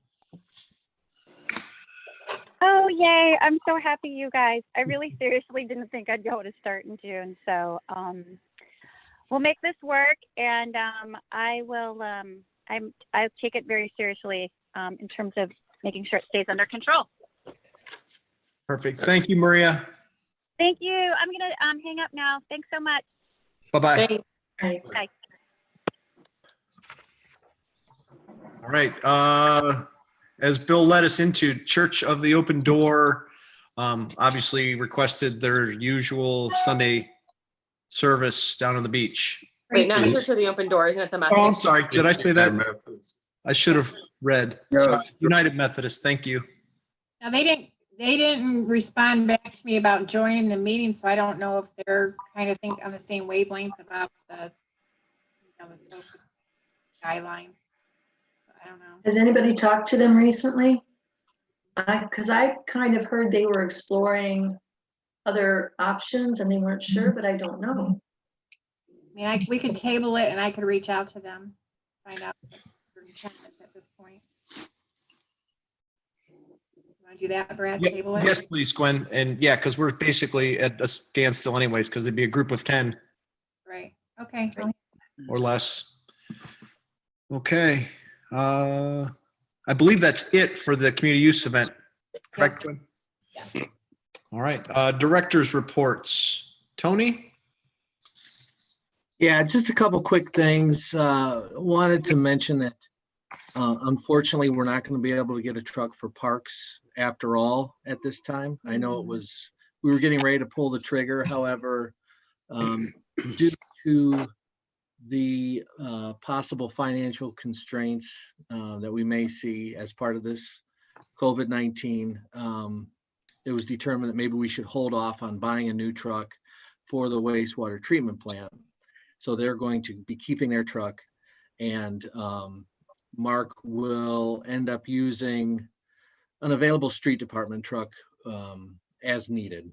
Oh, yay. I'm so happy, you guys. I really seriously didn't think I'd go to start in June. So we'll make this work, and I will, I'll take it very seriously in terms of making sure it stays under control. Perfect. Thank you, Maria. Thank you. I'm going to hang up now. Thanks so much. Bye-bye. Bye. All right. As Bill led us into, Church of the Open Door obviously requested their usual Sunday service down on the beach. Wait, not Church of the Open Door, isn't it the Methodist? Oh, I'm sorry. Did I say that? I should have read. Sorry. United Methodist. Thank you. Now, they didn't respond back to me about joining the meeting, so I don't know if they're kind of think on the same wavelength about the social guidelines. I don't know. Has anybody talked to them recently? Because I kind of heard they were exploring other options and they weren't sure, but I don't know. I mean, we could table it and I could reach out to them, find out what their intent is at this point. Want to do that, Brad? Yeah, Table it? yes, please, Gwen. And yeah, because we're basically at a standstill anyways, because it'd be a group of 10 Right, okay. or less. Okay. I believe that's it for the community use event. Correct, Gwen? Yeah. All right. Directors reports. Tony? Yeah, just a couple quick things. Wanted to mention that unfortunately, we're not going to be able to get a truck for parks after all at this time. I know we were getting ready to pull the trigger. However, due to the possible financial constraints that we may see as part of this COVID-19, it was determined that maybe we should hold off on buying a new truck for the wastewater treatment plant. So they're going to be keeping their truck, and Mark will end up using an available street department truck as needed.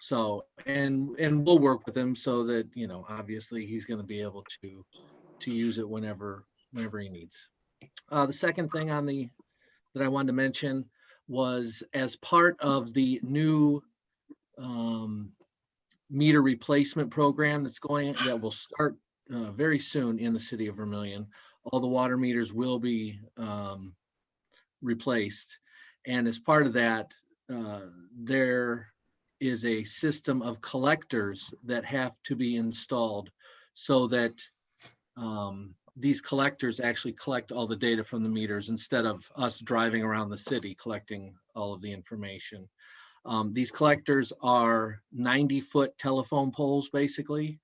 So, and we'll work with him so that, you know, obviously he's going to be able to use it whenever he needs. The second thing that I wanted to mention was, as part of the new meter replacement program that will start very soon in the city of Vermillion. All the water meters will be replaced. And as part of that, there is a system of collectors that have to be installed so that these collectors actually collect all the data from the meters instead of us driving around the city collecting all of the information. These collectors are 90-foot telephone poles, basically,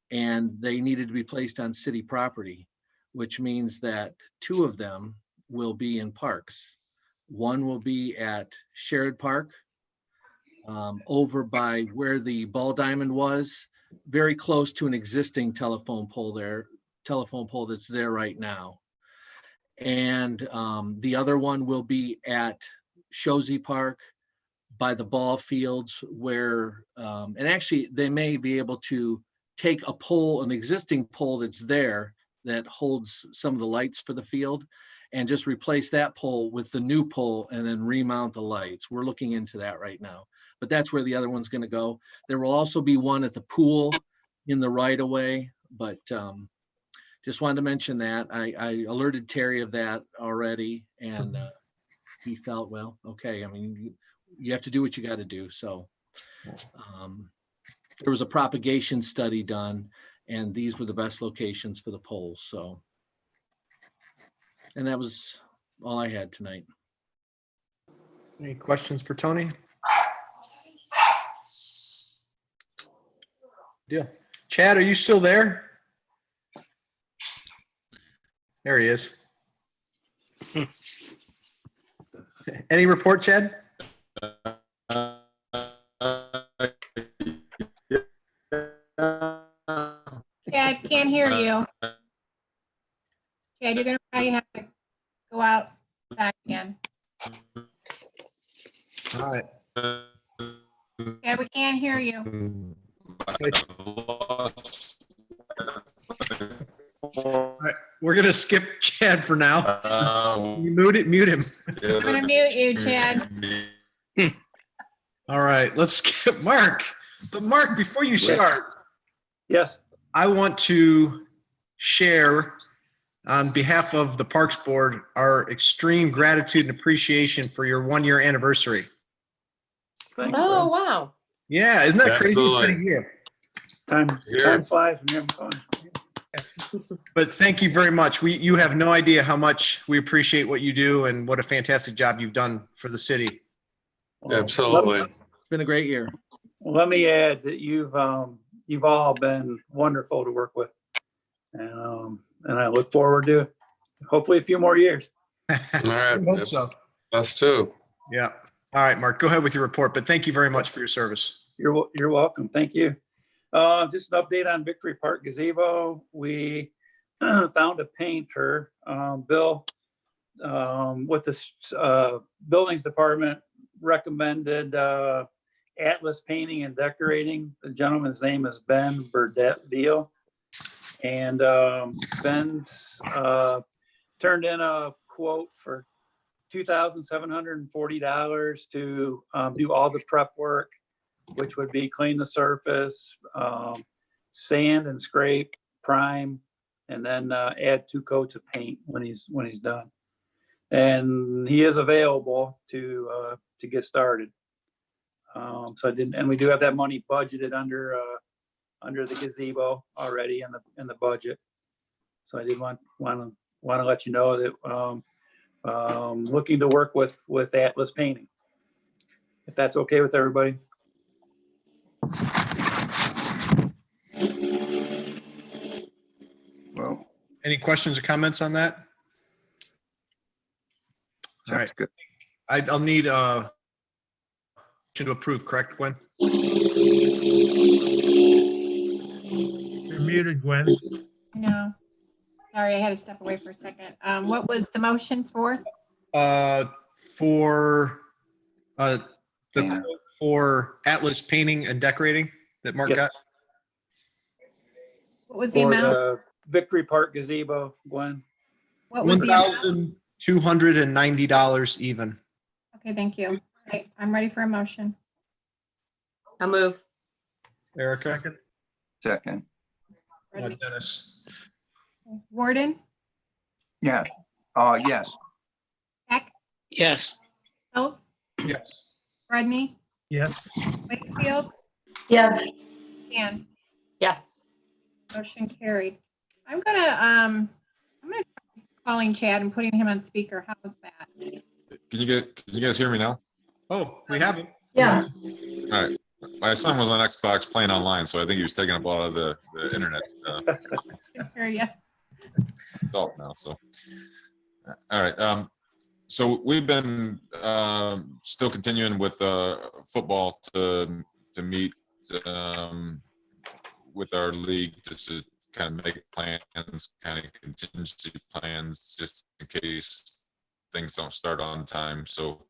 and they needed to be placed on city property, which means that 2 of them will be in parks. One will be at Sherrod Park, over by where the ball diamond was, very close to an existing telephone pole that's there right now. And the other one will be at Shozy Park, by the ball fields, where, and actually they may be able to take a pole, an existing pole that's there that holds some of the lights for the field, and just replace that pole with the new pole and then remount the lights. We're looking into that right now, but that's where the other one's going to go. There will also be one at the pool in the right of way, but just wanted to mention that. I alerted Terry of that already, and he felt, well, okay, I mean, you have to do what you got to do. So there was a propagation study done, and these were the best locations for the poles. So, and that was all I had tonight. Any questions for Tony? Yeah. Chad, are you still there? There he is. Any report, Chad? Chad, can't hear you. Chad, you're gonna probably have to go out back again. All right. Chad, we can't hear you. All right, we're gonna skip Chad for now. You mute him. I'm gonna mute you, Chad. All right, let's skip Mark. But Mark, before you start, Yes. I want to share on behalf of the Parks Board our extreme gratitude and appreciation for your 1-year anniversary. Thanks, Oh, Brad. wow. Yeah, isn't that crazy? It's been a Absolutely. year. Time flies when you're having fun. But thank you very much. You have no idea how much we appreciate what you do and what a fantastic job you've done for the city. Well, Absolutely. It's been a great year. Let me add that you've all been wonderful to work with, and I look forward to hopefully a few more years. All right. I hope so. Us too. Yeah. All right, Mark, go ahead with your report, but thank you very much for your service. You're welcome. Thank you. Just an update on Victory Park gazebo. We found a painter, Bill, with the buildings department recommended Atlas Painting and Decorating. The gentleman's name is Ben Burdett Deal. And Ben's turned in a quote for $2,740 to do all the prep work, which would be clean the surface, sand and scrape, prime, and then add 2 coats of paint when he's done. And he is available to get started. And we do have that money budgeted under the gazebo already in the budget. So I did want to let you know that looking to work with Atlas Painting, if that's okay with everybody. Well, Any questions or comments on that? All right. that's good. I'll need to approve, correct, Gwen? You're muted, Gwen. No. Sorry, I had to step away for a second. What was the motion for? For for Atlas Painting and Decorating that Mark Yes. got. What was the For amount? the Victory Park gazebo, Gwen. What was the amount? $1,290 even. Okay, thank you. Okay, I'm ready for a motion. I'll move. Erica? Second. Dennis? Warden, Yeah. Yes. Heck, Yes. Schultz, Yes. Rodney, Yes. Wakefield, Yes. Dan. Yes. Motion carried. I'm gonna calling Chad and putting him on speaker. How's that? Can you guys hear me now? Oh, we have him. Yeah. All right. My son was on Xbox playing online, so I think he was taking up a lot of the internet Hear ya. talk now. So, all right. So we've been still continuing with football to meet with our league just to kind of make plans, kind of contingency plans, just in case things don't start on time. So,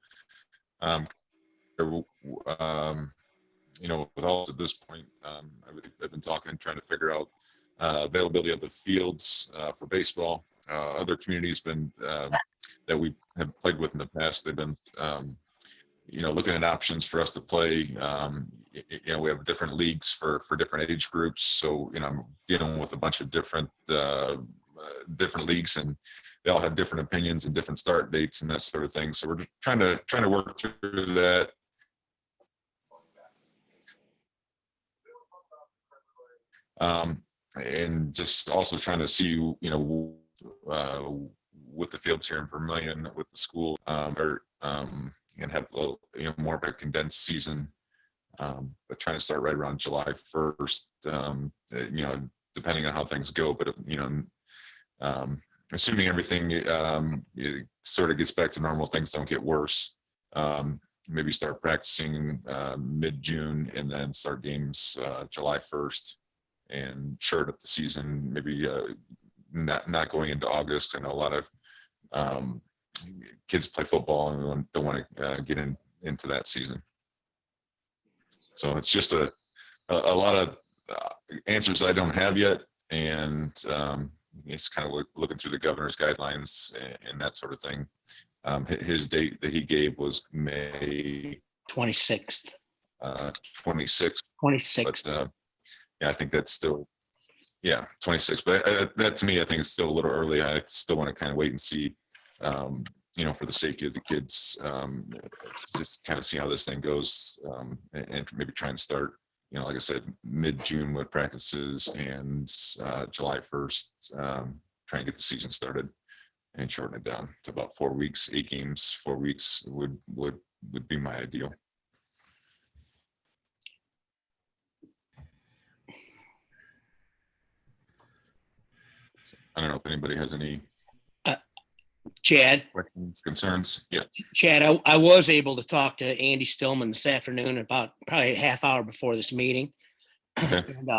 with all at this point, I've been talking and trying to figure out availability of the fields for baseball. Other communities been that we have played with in the past, they've been looking at options for us to play. We have different leagues for different age groups, so I'm dealing with a bunch of different leagues, and they all have different opinions and different start dates and that sort of thing. So we're just trying to work through that. And just also trying to see, with the fields here in Vermillion, with the school, and have a little, more of a condensed season, but trying to start right around July 1st, depending on how things go. But, assuming everything it sort of gets back to normal, things don't get worse, maybe start practicing mid-June and then start games July 1st. And short up the season, maybe not going into August. I know a lot of kids play football and don't want to get into that season. So it's just a lot of answers I don't have yet, and it's kind of looking through the governor's guidelines and that sort of thing. His date that he gave was May 26th. 26th. 26th. But, yeah, I think that's still, 26. But that to me, I think it's still a little early. I still want to kind of wait and see, for the safety of the kids, just kind of see how this thing goes, and maybe try and start, like I said, mid-June with practices, and July 1st, try and get the season started and shorten it down to about 4 weeks, 8 games. 4 weeks would be my ideal. I don't know if anybody has any Chad, questions, concerns. Yeah. Chad, I was able to talk to Andy Stillman this afternoon about probably a half hour before this meeting. Okay. And,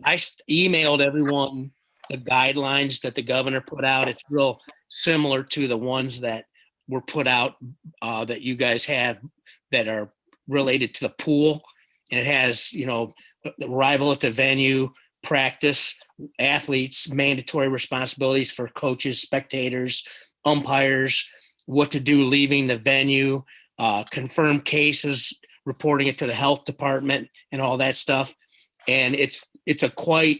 I emailed everyone the guidelines that the governor put out. It's real similar to the ones that were put out that you guys have that are related to the pool. And it has, the arrival at the venue, practice, athletes, mandatory responsibilities for coaches, spectators, umpires, what to do leaving the venue, confirmed cases, reporting it to the health department and all that stuff. And it's a quite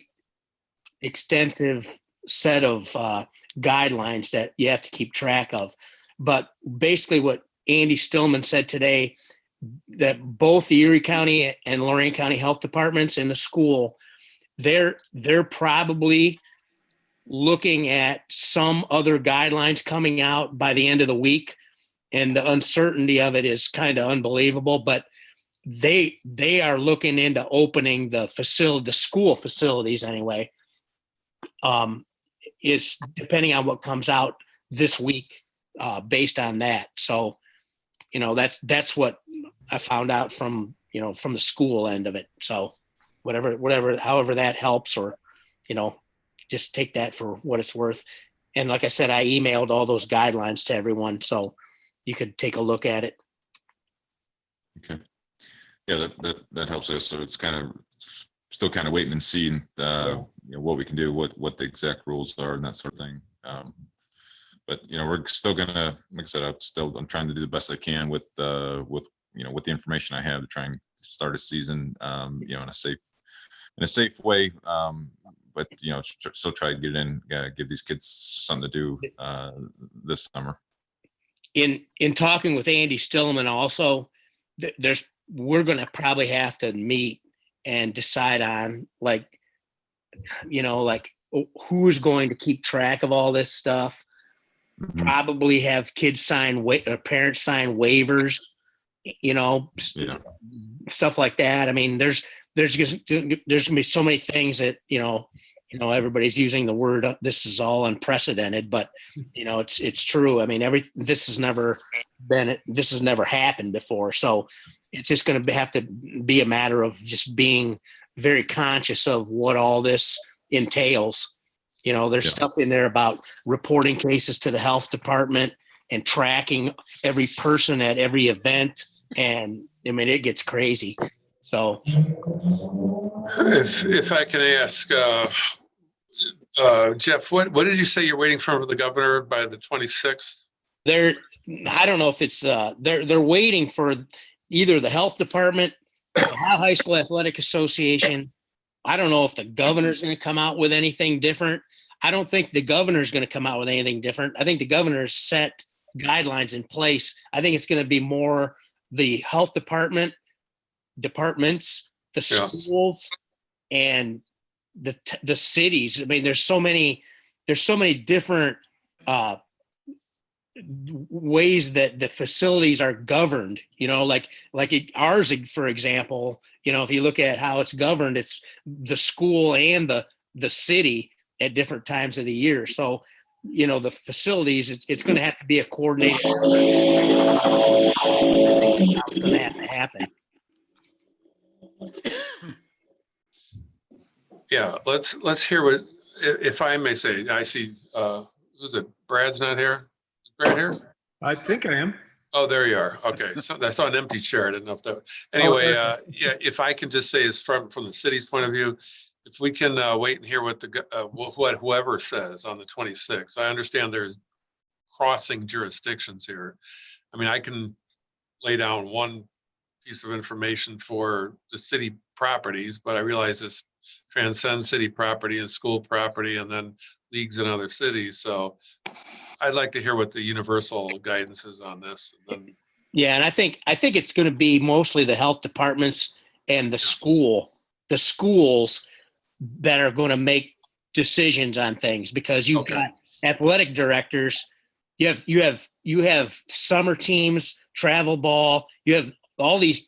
extensive set of guidelines that you have to keep track of. But basically what Andy Stillman said today, that both the Erie County and Lorraine County Health Departments and the school, they're probably looking at some other guidelines coming out by the end of the week. And the uncertainty of it is kind of unbelievable, but they are looking into opening the school facilities anyway. Is depending on what comes out this week, based on that. So, that's what I found out from the school end of it. So however that helps, or, just take that for what it's worth. And like I said, I emailed all those guidelines to everyone, so you could take a look at it. Okay. Yeah, that helps us. So it's kind of still kind of waiting and seeing, what we can do, what the exact rules are and that sort of thing. But we're still gonna, like I said, I'm trying to do the best I can with the information I have to try and start a season, in a safe way. But still try to get it in, give these kids something to do this summer. In talking with Andy Stillman also, we're going to probably have to meet and decide on who's going to keep track of all this stuff. Mm-hmm. Probably have kids sign parents sign waivers, stuff like that. I mean, there's gonna be so many things that everybody's using the word, this is all unprecedented, but it's true. I mean, this has never happened before. So it's just going to have to be a matter of just being very conscious of what all this entails. There's stuff in there about reporting cases to the health department and tracking every person at every event. And I mean, it gets crazy. So if I can ask, Jeff, what did you say you're waiting for the governor by the 26th? I don't know if it's they're waiting for either the health department, the Ohio High School Athletic Association. I don't know if the governor's going to come out with anything different. I don't think the governor's going to come out with anything different. I think the governor's set guidelines in place. I think it's going to be more the health departments, the schools, and the cities. I mean, there's so many different ways that the facilities are governed. Ours, for example. If you look at how it's governed, it's the school and the city at different times of the year. So, the facilities, it's going to have to be a coordinated. I think that's going to have to happen. Yeah, let's hear what, if I may say, I see, who's it? Brad's not here? Brad here? I think I am. Oh, there you are. Okay. So I saw an empty chair. I didn't know if that, anyway, if I can just say is from the city's point of view, if we can wait and hear what what whoever says on the 26th. I understand there's crossing jurisdictions here. I mean, I can lay down one piece of information for the city properties, but I realize this transcends city property and school property and then leagues in other cities. So I'd like to hear what the universal guidance is on this. Yeah, and I think it's going to be mostly the health departments and the schools that are going to make decisions on things, because you've got athletic directors, you have summer teams, travel ball, you have all these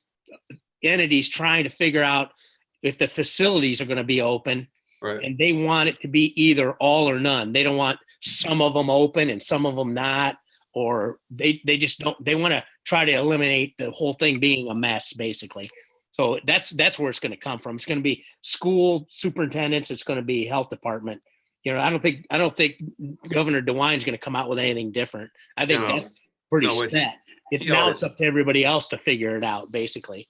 entities trying to figure out if the facilities are going to be open. Right. And they want it to be either all or none. They don't want some of them open and some of them not, or they just don't. They want to try to eliminate the whole thing being a mess, basically. So that's where it's going to come from. It's going to be school superintendents. It's going to be health department. I don't think Governor DeWine's going to come out with anything different. I think that's pretty set. It's up to everybody else to figure it out, basically.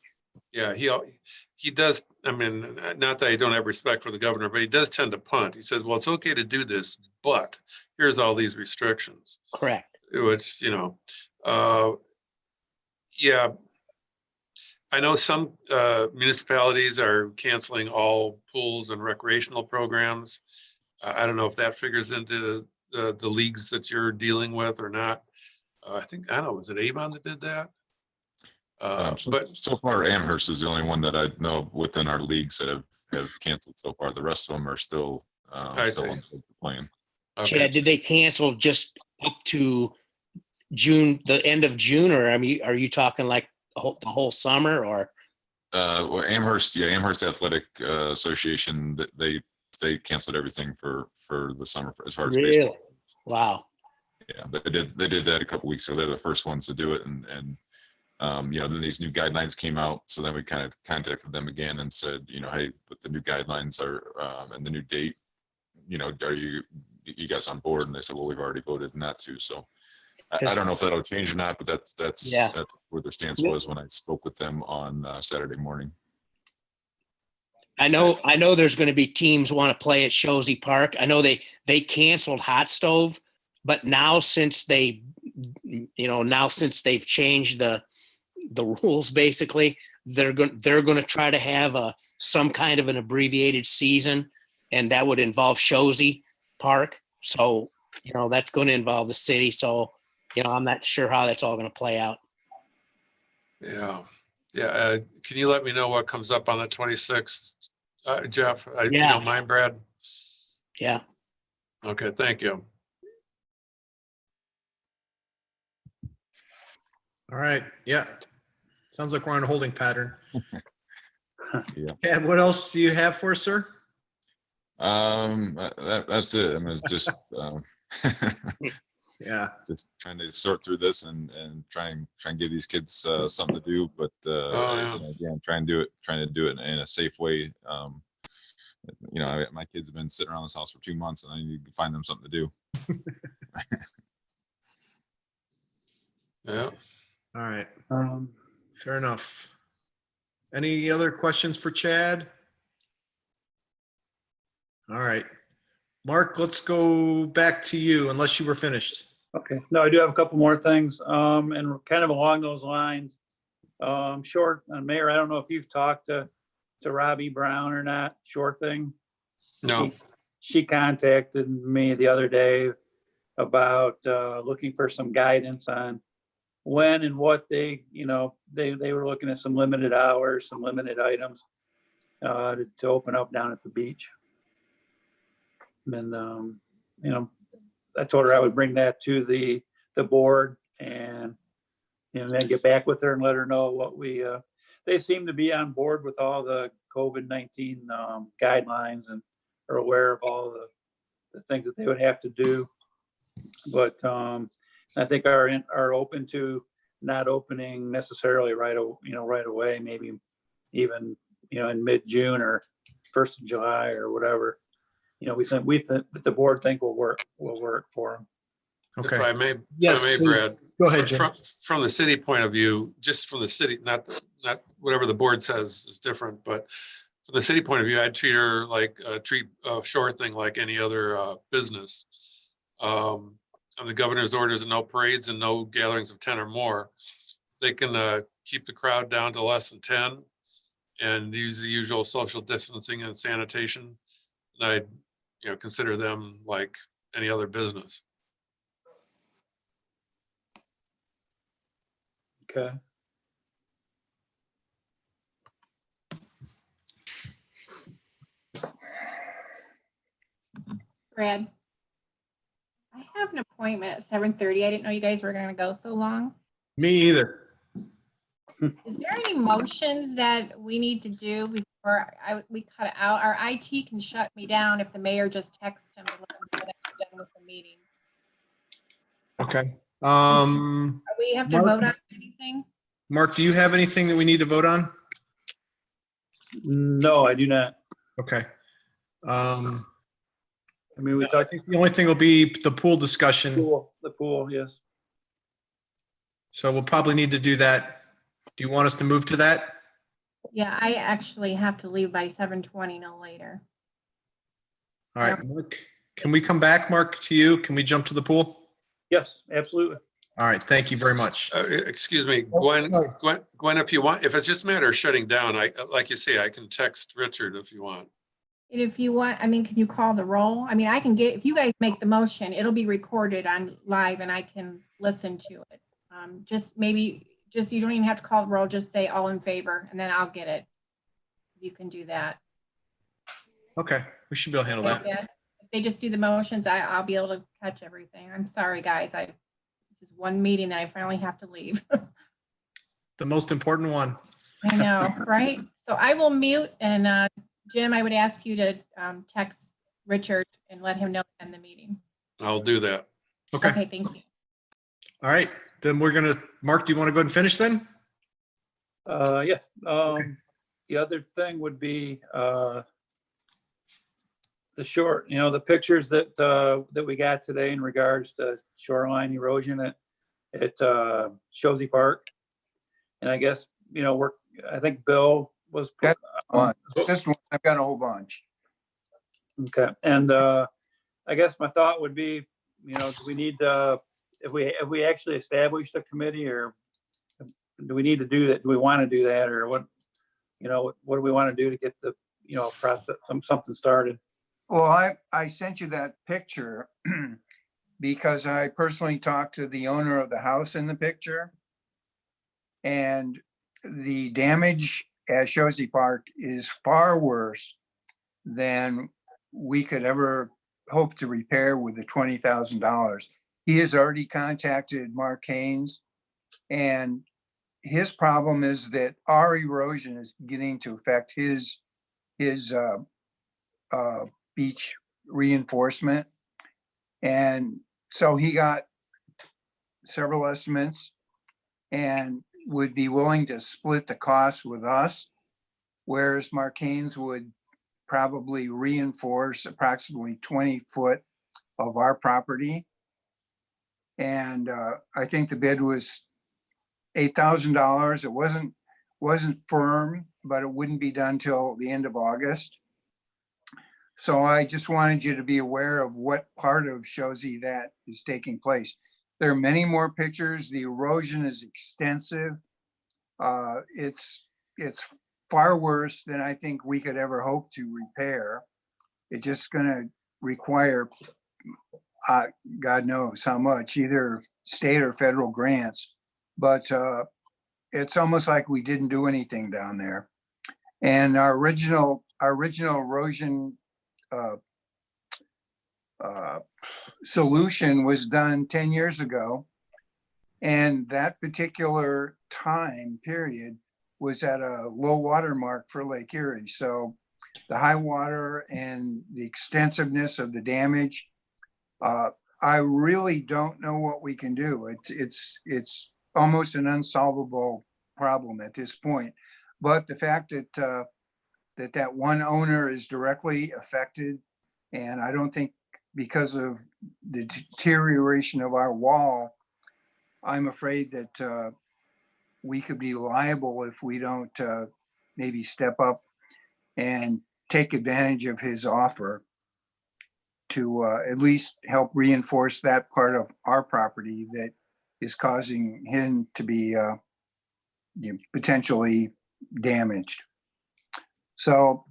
Yeah, he does. I mean, not that I don't have respect for the governor, but he does tend to punt. He says, well, it's okay to do this, but here's all these restrictions. Correct. which, yeah. I know some municipalities are canceling all pools and recreational programs. I don't know if that figures into the leagues that you're dealing with or not. I don't know, was it Avon that did that? So far, Amherst is the only one that I know of within our leagues that have canceled so far. The rest of them are still playing. Chad, did they cancel just up to June, the end of June, or are you talking like the whole summer, or? Well, Amherst Athletic Association, they canceled everything for the summer as far as baseball. Wow. Yeah, they did that a couple weeks ago. They're the first ones to do it, and then these new guidelines came out. So then we kind of contacted them again and said, hey, but the new guidelines are and the new date, are you guys on board? And they said, well, we've already voted not to. So I don't know if that'll change or not, but that's where their stance was when I spoke with them on Saturday morning. I know there's going to be teams want to play at Shozy Park. I know they canceled Hot Stove, but now since they've changed the rules, basically, they're going to try to have some kind of an abbreviated season, and that would involve Shozy Park. So, that's going to involve the city. So, I'm not sure how that's all going to play out. Yeah. Yeah. Can you let me know what comes up on the 26th, Jeff? You don't mind, Brad? Yeah. Okay. Thank you. All right. Yeah. Sounds like we're on a holding pattern. Yeah. And what else do you have for us, sir? That's it. I mean, it's just yeah, just trying to sort through this and try and give these kids something to do, but again, trying to do it in a safe way. My kids have been sitting around this house for 2 months, and I need to find them something to do. Yeah. All right. Fair enough. Any other questions for Chad? All right. Mark, let's go back to you unless you were finished. Okay. No, I do have a couple more things. And kind of along those lines. Mayor, I don't know if you've talked to Robbie Brown or not, Short Thing. No. She contacted me the other day about looking for some guidance on when and what they were looking at some limited hours, some limited items to open up down at the beach. And, I told her I would bring that to the board and, then get back with her and let her know what they seem to be on board with all the COVID-19 guidelines and are aware of all the things that they would have to do. But I think are open to not opening necessarily right away, maybe even, in mid-June or 1st of July or whatever. We think that the board will work for them. Okay. If I may, yes, Brad. Go ahead, Jim. From the city point of view, just from the city, not whatever the board says is different, but from the city point of view, I'd treat her treat Short Thing like any other business. On the governor's orders, no parades and no gatherings of 10 or more. They can keep the crowd down to less than 10 and use the usual social distancing and sanitation. I'd consider them like any other business. Okay. Brad, I have an appointment at 7:30. I didn't know you guys were going to go so long. Me either. Is there any motions that we need to do before we cut it out? Our IT can shut me down if the mayor just texts him to let him know that we're done with the meeting. Okay. We have to vote on anything? Mark, do you have anything that we need to vote on? No, I do not. Okay. We I talked think the only thing will be the pool discussion. the pool, yes. So we'll probably need to do that. Do you want us to move to that? Yeah, I actually have to leave by 7:20, no later. All right, Mark, can we come back, Mark, to you? Can we jump to the pool? Yes, absolutely. All right, thank you very much. Excuse me, Oh, Gwen, sorry. Gwen, if you want, if it's just a matter of shutting down, like you say, I can text Richard if you want. And if you want, I mean, can you call the roll? I mean, I can get, if you guys make the motion, it'll be recorded on live and I can listen to it. Just maybe, just, you don't even have to call the roll, just say all in favor and then I'll get it. You can do that. Okay, we should be able to handle that. Yeah. If they just do the motions, I'll be able to catch everything. I'm sorry, guys. This is one meeting that I finally have to leave. The most important one. I know, right? So I will mute and Jim, I would ask you to text Richard and let him know to end the meeting. I'll do that. Okay. Okay, thank you. All right, then we're gonna, Mark, do you want to go ahead and finish then? Yeah. The other thing would be the short, the pictures that that we got today in regards to shoreline erosion at Shozy Park. And I guess, I think Bill was. This one, I've got a whole bunch. Okay. And I guess my thought would be, do we need if we actually established a committee, or do we need to do that? Do we want to do that, or what? What do we want to do to get the process something started? Well, I sent you that picture because I personally talked to the owner of the house in the picture, and the damage at Shozy Park is far worse than we could ever hope to repair with the $20,000. He has already contacted Mark Haynes, and his problem is that our erosion is beginning to affect his beach reinforcement. And so he got several estimates and would be willing to split the cost with us, whereas Mark Haynes would probably reinforce approximately 20 foot of our property. And I think the bid was $8,000. It wasn't firm, but it wouldn't be done till the end of August. So I just wanted you to be aware of what part of Shozy that is taking place. There are many more pictures. The erosion is extensive. It's far worse than I think we could ever hope to repair. It's just going to require, God knows how much, either state or federal grants. But it's almost like we didn't do anything down there. And our original erosion solution was done 10 years ago. And that particular time period was at a low water mark for Lake Erie. So the high water and the extensiveness of the damage, I really don't know what we can do. It's almost an unsolvable problem at this point. But the fact that that one owner is directly affected, and I don't think because of the deterioration of our wall, I'm afraid that we could be liable if we don't maybe step up and take advantage of his offer to at least help reinforce that part of our property that is causing him to be potentially damaged. So,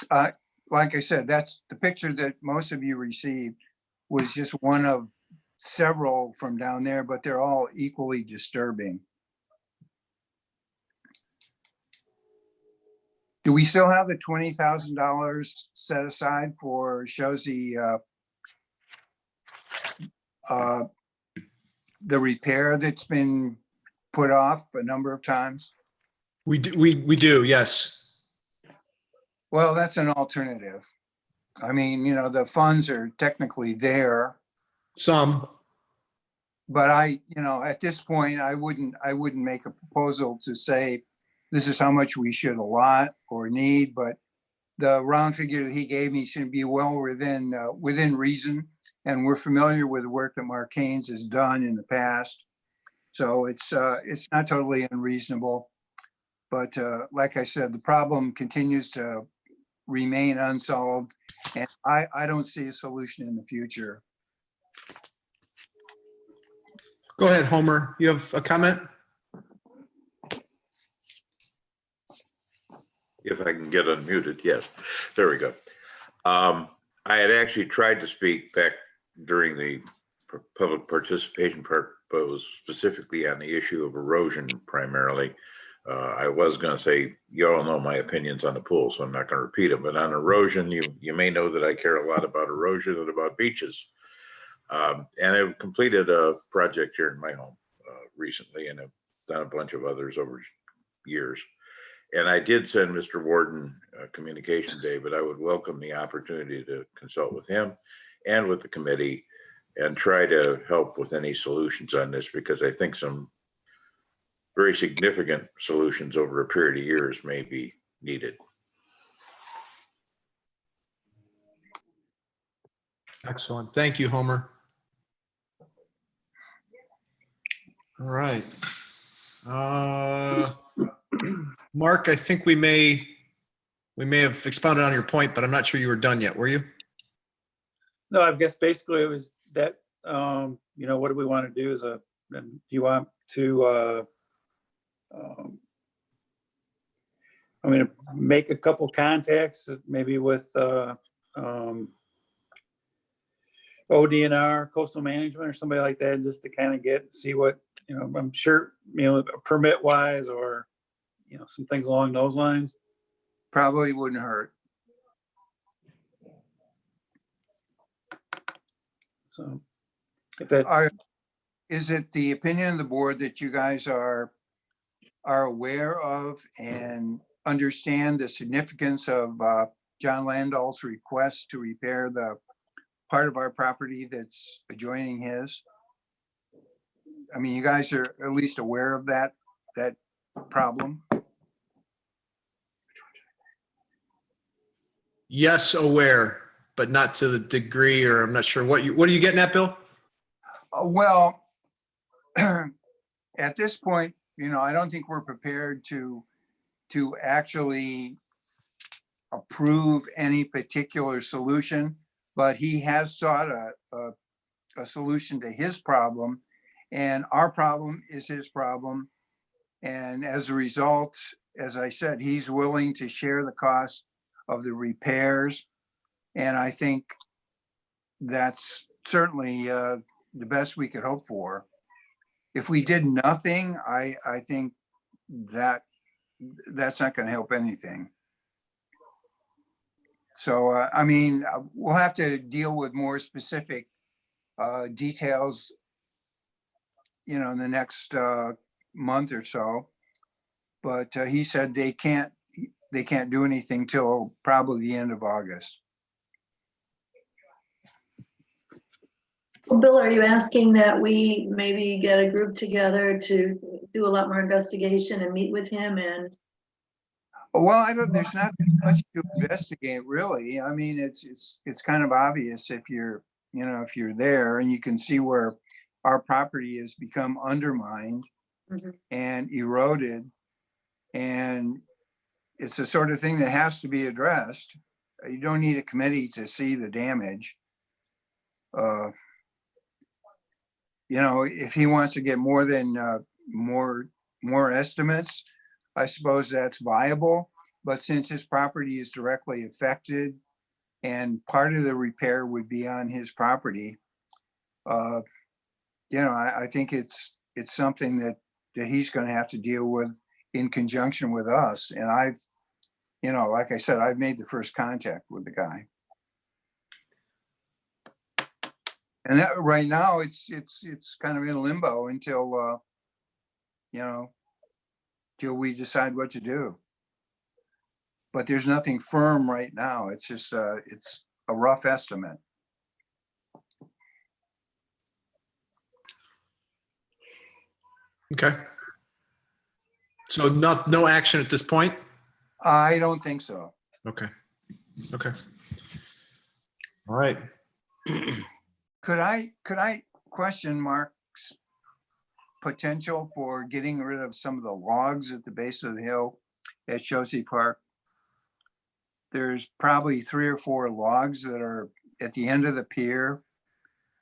like I said, that's the picture that most of you received was just one of several from down there, but they're all equally disturbing. Do we still have the $20,000 set aside for Shozy the repair that's been put off a number of times? We do, yes. Well, that's an alternative. I mean, the funds are technically there. Some. But at this point, I wouldn't make a proposal to say, this is how much we should allot or need, but the round figure that he gave me should be well within reason. And we're familiar with the work that Mark Haynes has done in the past. So it's not totally unreasonable. But like I said, the problem continues to remain unsolved. And I don't see a solution in the future. Go ahead, Homer. You have a comment? If I can get unmuted, yes. There we go. I had actually tried to speak back during the public participation part, but was specifically on the issue of erosion primarily. I was going to say, you all know my opinions on the pool, so I'm not going to repeat them. But on erosion, you may know that I care a lot about erosion and about beaches. And I've completed a project here in my home recently, and I've done a bunch of others over years. And I did send Mr. Warden a communication today, but I would welcome the opportunity to consult with him and with the committee and try to help with any solutions on this, because I think some very significant solutions over a period of years may be needed. Excellent. Thank you, Homer. All right. Mark, I think we may have expounded on your point, but I'm not sure you were done yet, were you? No, I guess basically it was that, you know, what do we want to do do you want to, I mean, make a couple contacts maybe with ODNR, coastal management or somebody like that, just to kind of see what, you know, I'm sure, you know, permit wise or, you know, some things along those lines. Probably wouldn't hurt. So if that, is it the opinion of the board that you guys are aware of and understand the significance of John Landau's request to repair the part of our property that's adjoining his? I mean, you guys are at least aware of that problem? Yes, aware, but not to the degree, or I'm not sure what are you getting at, Bill? Well, at this point, you know, I don't think we're prepared to actually approve any particular solution, but he has sought a solution to his problem, and our problem is his problem. And as a result, as I said, he's willing to share the cost of the repairs. And I think that's certainly the best we could hope for. If we did nothing, I think that's not going to help anything. So, I mean, we'll have to deal with more specific details, you know, in the next month or so. But he said they can't do anything till probably the end of August. Well, Bill, are you asking that we maybe get a group together to do a lot more investigation and meet with him? And well, there's not much to investigate, really. I mean, it's kind of obvious if you're there, and you can see where our property has become undermined and eroded, and it's the sort of thing that has to be addressed. You don't need a committee to see the damage. You know, if he wants to get more estimates, I suppose that's viable. But since his property is directly affected and part of the repair would be on his property, you know, I think it's something that he's going to have to deal with in conjunction with us. And I've, you know, like I said, I've made the first contact with the guy. And that right now it's kind of in limbo until, you know, till we decide what to do. But there's nothing firm right now. It's just, it's a rough estimate. Okay. So no action at this point? I don't think so. Okay. Okay. All right. Could I question Mark's potential for getting rid of some of the logs at the base of the hill at Shosse Park? There's probably 3 or 4 logs that are at the end of the pier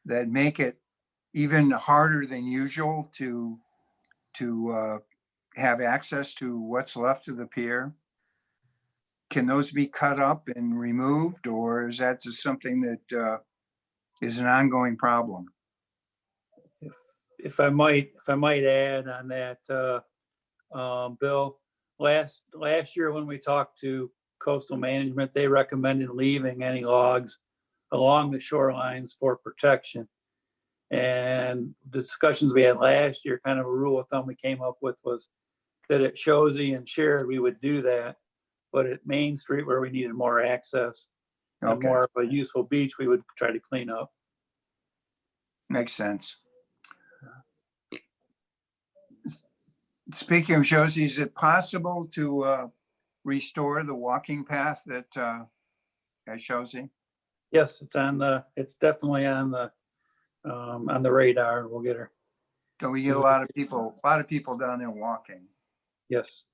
that make it even harder than usual to have access to what's left of the pier? Can those be cut up and removed, or is that just something that is an ongoing problem? If I might add on that, Bill, last year when we talked to coastal management, they recommended leaving any logs along the shorelines for protection. And the discussions we had last year, kind of a rule of thumb we came up with was that at Shozy and Shared, we would do that. But at Main Street, where we needed more access and Okay, more of a useful beach, we would try to clean up. makes sense. Speaking of Shozy, is it possible to restore the walking path at Shozy? Yes, it's definitely on the radar. We'll get her. So we get a lot of people down there walking. Yes,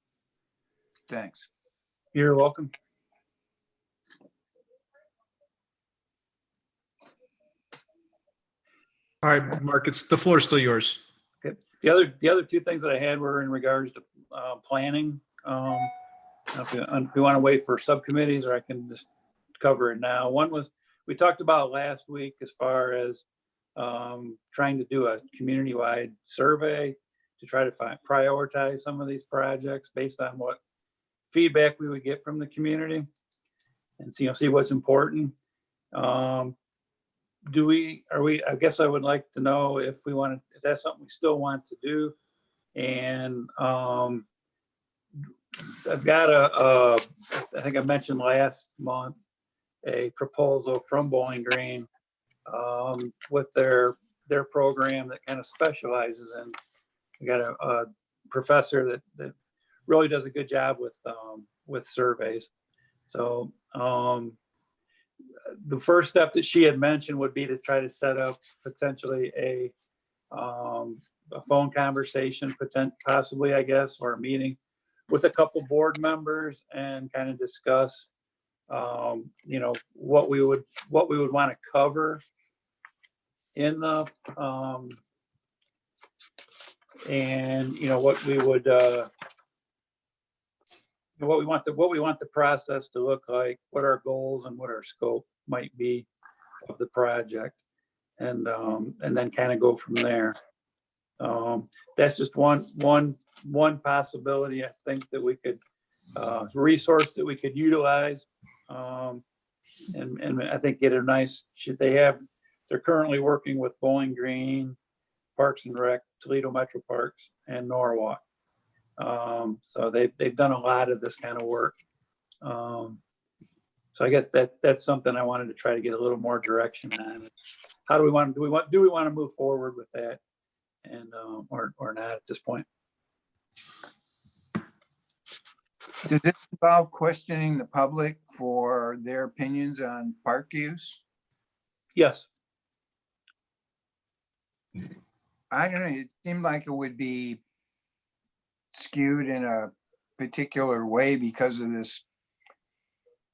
Thanks. you're welcome. All right, Mark, the floor is still yours. Okay. The other two things that I had were in regards to planning. If you want to wait for subcommittees, or I can just cover it now. One was, we talked about last week as far as trying to do a community-wide survey to try to prioritize some of these projects based on what feedback we would get from the community and see what's important. I guess I would like to know if that's something we still want to do. And I've got I think I mentioned last month, a proposal from Bowling Green with their program that kind of specializes in. We got a professor that really does a good job with surveys. So the first step that she had mentioned would be to try to set up potentially a phone conversation, possibly, I guess, or a meeting with a couple board members and kind of discuss, what we would want to cover in the, and what we would, what we want the process to look like, what our goals and what our scope might be of the project, and then kind of go from there. That's just one possibility, I think, that we could resource that we could utilize, and I think get a nice. They're currently working with Bowling Green, Parks and Rec, Toledo Metro Parks, and Norwalk. So they've done a lot of this kind of work. So I guess that's something I wanted to try to get a little more direction on. How do we want to move forward with that, and or not at this point? Does it involve questioning the public for their opinions on park use? Yes. I don't know, it seemed like it would be skewed in a particular way because of this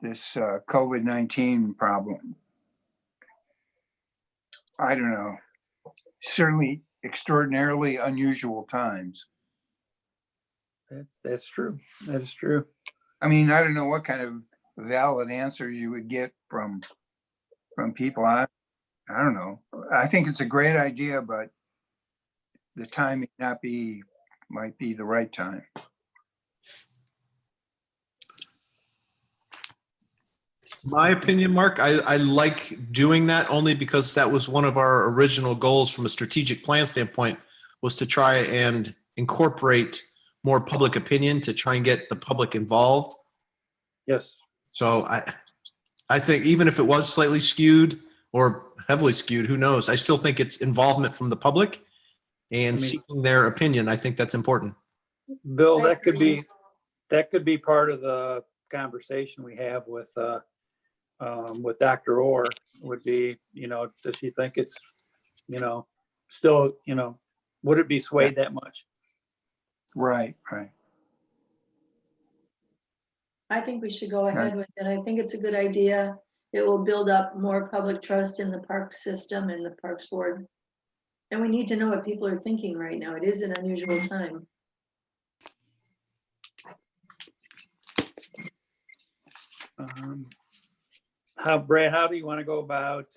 COVID-19 problem. I don't know, certainly extraordinarily unusual times. That's true. That is true. I mean, I don't know what kind of valid answers you would get from people. I don't know. I think it's a great idea, but the time might be the right time. My opinion, Mark, I like doing that only because that was one of our original goals from a strategic plan standpoint, was to try and incorporate more public opinion to try and get the public involved. Yes. So I think even if it was slightly skewed or heavily skewed, who knows? I still think it's involvement from the public and seeking their opinion. I think that's important. Bill, that could be part of the conversation we have with Dr. Orr. Would be, does she think it's, still, would it be swayed that much? Right. I think we should go ahead with it. I think it's a good idea. It will build up more public trust in the park system and the Parks Board. And we need to know what people are thinking right now. It is an unusual time. Brad, how do you want to go about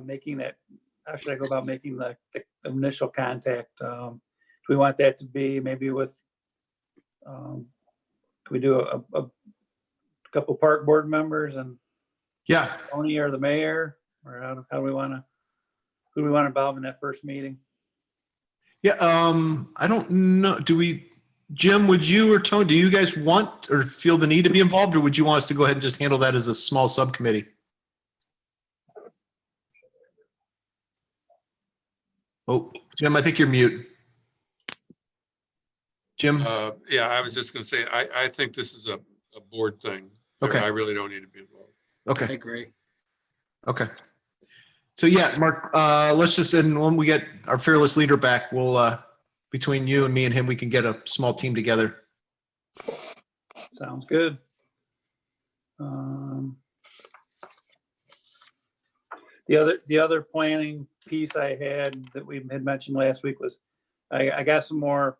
making that? How should I go about making the initial contact? Do we want that to be maybe with, can we do a couple park board members and Yeah. Tony or the mayor? Or how do we want to, who do we want to involve in that first meeting? Yeah. I don't know. Jim, would you or Tony, do you guys want or feel the need to be involved, or would you want us to go ahead and just handle that as a small subcommittee? Oh, Jim, I think you're mute. Jim? Yeah, I was just gonna say, I think this is a board thing. Okay. I really don't need to be involved. Okay. I agree. Okay. So yeah, Mark, let's just, and when we get our fearless leader back, we'll, between you and me and him, we can get a small team together. Sounds good. The other planning piece I had that we had mentioned last week was I got some more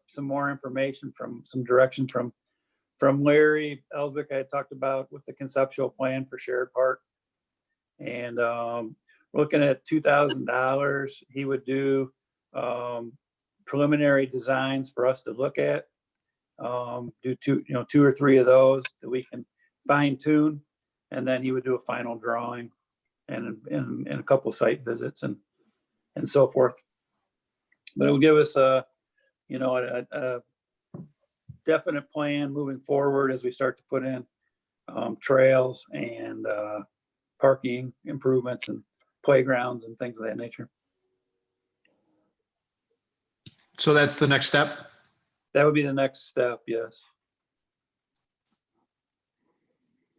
information some direction from Larry Ellswick. I had talked about with the conceptual plan for Shared Park, and we're looking at $2,000. He would do preliminary designs for us to look at. Do two or three of those that we can fine tune, and then he would do a final drawing and a couple site visits and so forth. But it will give us a definite plan moving forward as we start to put in trails and parking improvements and playgrounds and things of that nature. So that's the next step? That would be the next step, yes.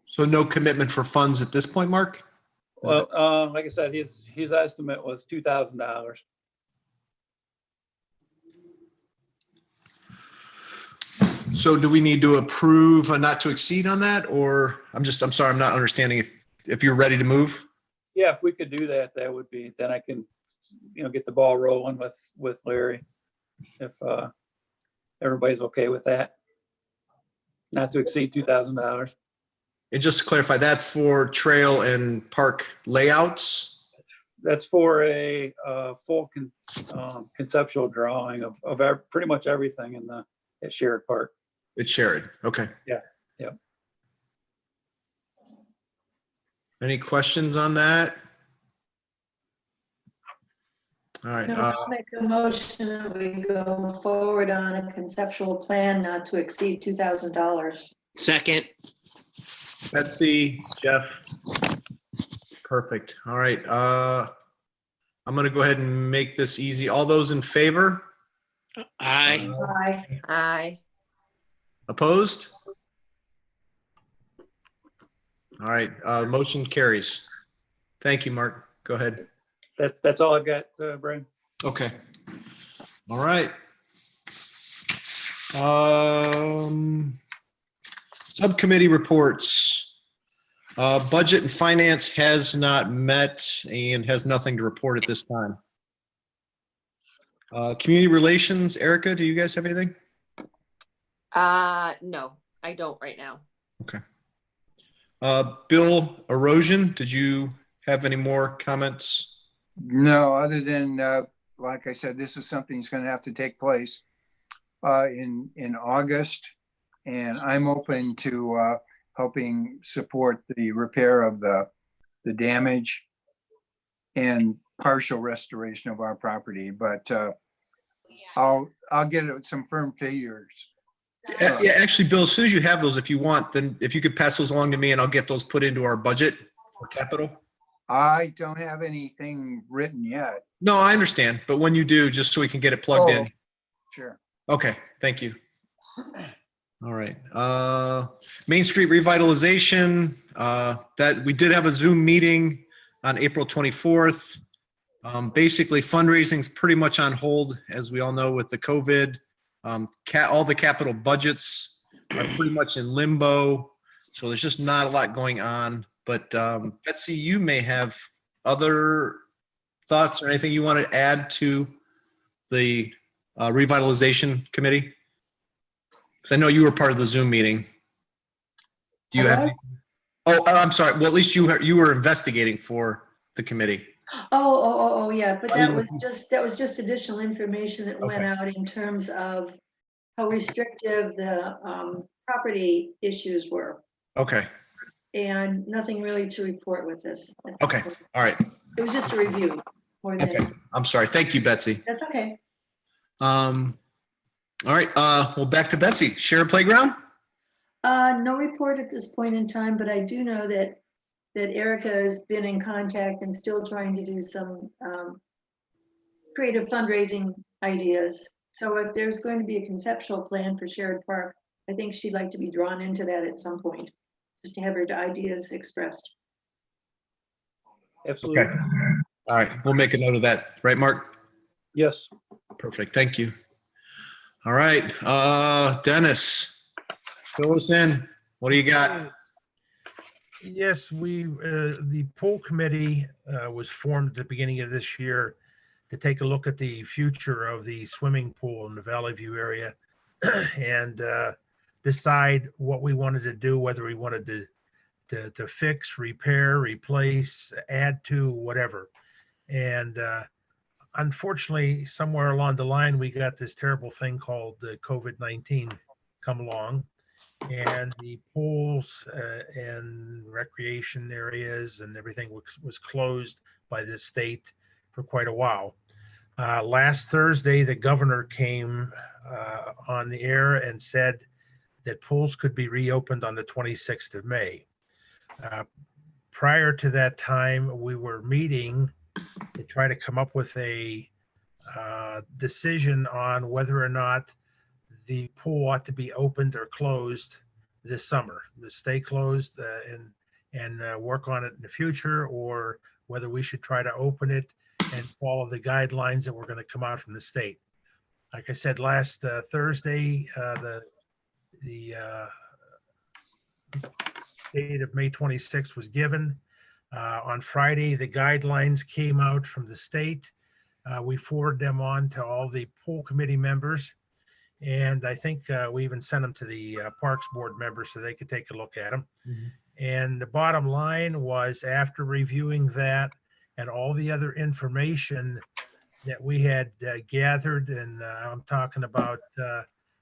So no commitment for funds at this point, Mark? Well, like I said, his estimate was $2,000. So do we need to approve a not to exceed on that, or I'm sorry, I'm not understanding if you're ready to move? Yeah, if we could do that, that would be, then I can, get the ball rolling with Larry. If everybody's okay with that. Not to exceed $2,000. And just to clarify, that's for trail and park layouts? That's for a full conceptual drawing of pretty much everything at Shared Park. It's shared. Okay. Yeah. Any questions on that? All right. I'll make a motion that we go forward on a conceptual plan not to exceed $2,000. Second. Betsy, Jeff. Perfect. All right. I'm going to go ahead and make this easy. All those in favor? Aye. Aye. Aye. Opposed? All right. Motion carries. Thank you, Mark. Go ahead. That's all I've got, Brian. Okay. All right. Subcommittee reports. Budget and Finance has not met and has nothing to report at this time. Community Relations, Erica, do you guys have anything? No, I don't right now. Okay. Bill, Erosion, did you have any more comments? No, other than, like I said, this is something that's going to have to take place in August. And I'm open to helping support the repair of the damage and partial restoration of our property. But I'll get some firm figures. Yeah, actually, Bill, as soon as you have those, if you want, then if you could pass those along to me and I'll get those put into our budget for capital. I don't have anything written yet. No, I understand. But when you do, just so we can get it plugged in. Sure. Okay, thank you. All right. Main Street revitalization, that we did have a Zoom meeting on April 24th. Basically fundraising is pretty much on hold, as we all know, with the COVID. All the capital budgets are pretty much in limbo. So there's just not a lot going on. But Betsy, you may have other thoughts or anything you want to add to the revitalization committee? Because I know you were part of the Zoom meeting. Do you I have? was? Oh, I'm sorry. Well, at least you were investigating for the committee. Oh, yeah, but I that didn't- was just additional information that went Okay. out in terms of how restrictive the property issues were, Okay. and nothing really to report with this. Okay. All right. It was just a review more than, Okay. I'm sorry. Thank you, Betsy. that's okay. All right. Well, back to Betsy. Share Playground. No report at this point in time, but I do know that Erica has been in contact and still trying to do some creative fundraising ideas. So if there's going to be a conceptual plan for Sherrod Park, I think she'd like to be drawn into that at some point, just to have her ideas expressed. Absolutely. Okay. All right. We'll make a note of that. Right, Mark? Yes. Perfect. Thank you. All right. Dennis, fill us in. What do you got? Yes, the pool committee was formed at the beginning of this year to take a look at the future of the swimming pool in the Valley View area and decide what we wanted to do, whether we wanted to fix, repair, replace, add to, whatever. And unfortunately, somewhere along the line, we got this terrible thing called COVID-19 come along. And the pools and recreation areas and everything was closed by the state for quite a while. Last Thursday, the governor came on the air and said that pools could be reopened on the 26th of May. Prior to that time, we were meeting to try to come up with a decision on whether or not the pool ought to be opened or closed this summer, to stay closed and work on it in the future, or whether we should try to open it and follow the guidelines that were going to come out from the state. Like I said, last Thursday, the date of May 26th was given. On Friday, the guidelines came out from the state. We forwarded them on to all the pool committee members. And I think we even sent them to the Parks Board members so they could take a look at them. And the bottom line was, after reviewing that and all the other information that we had gathered, and I'm talking about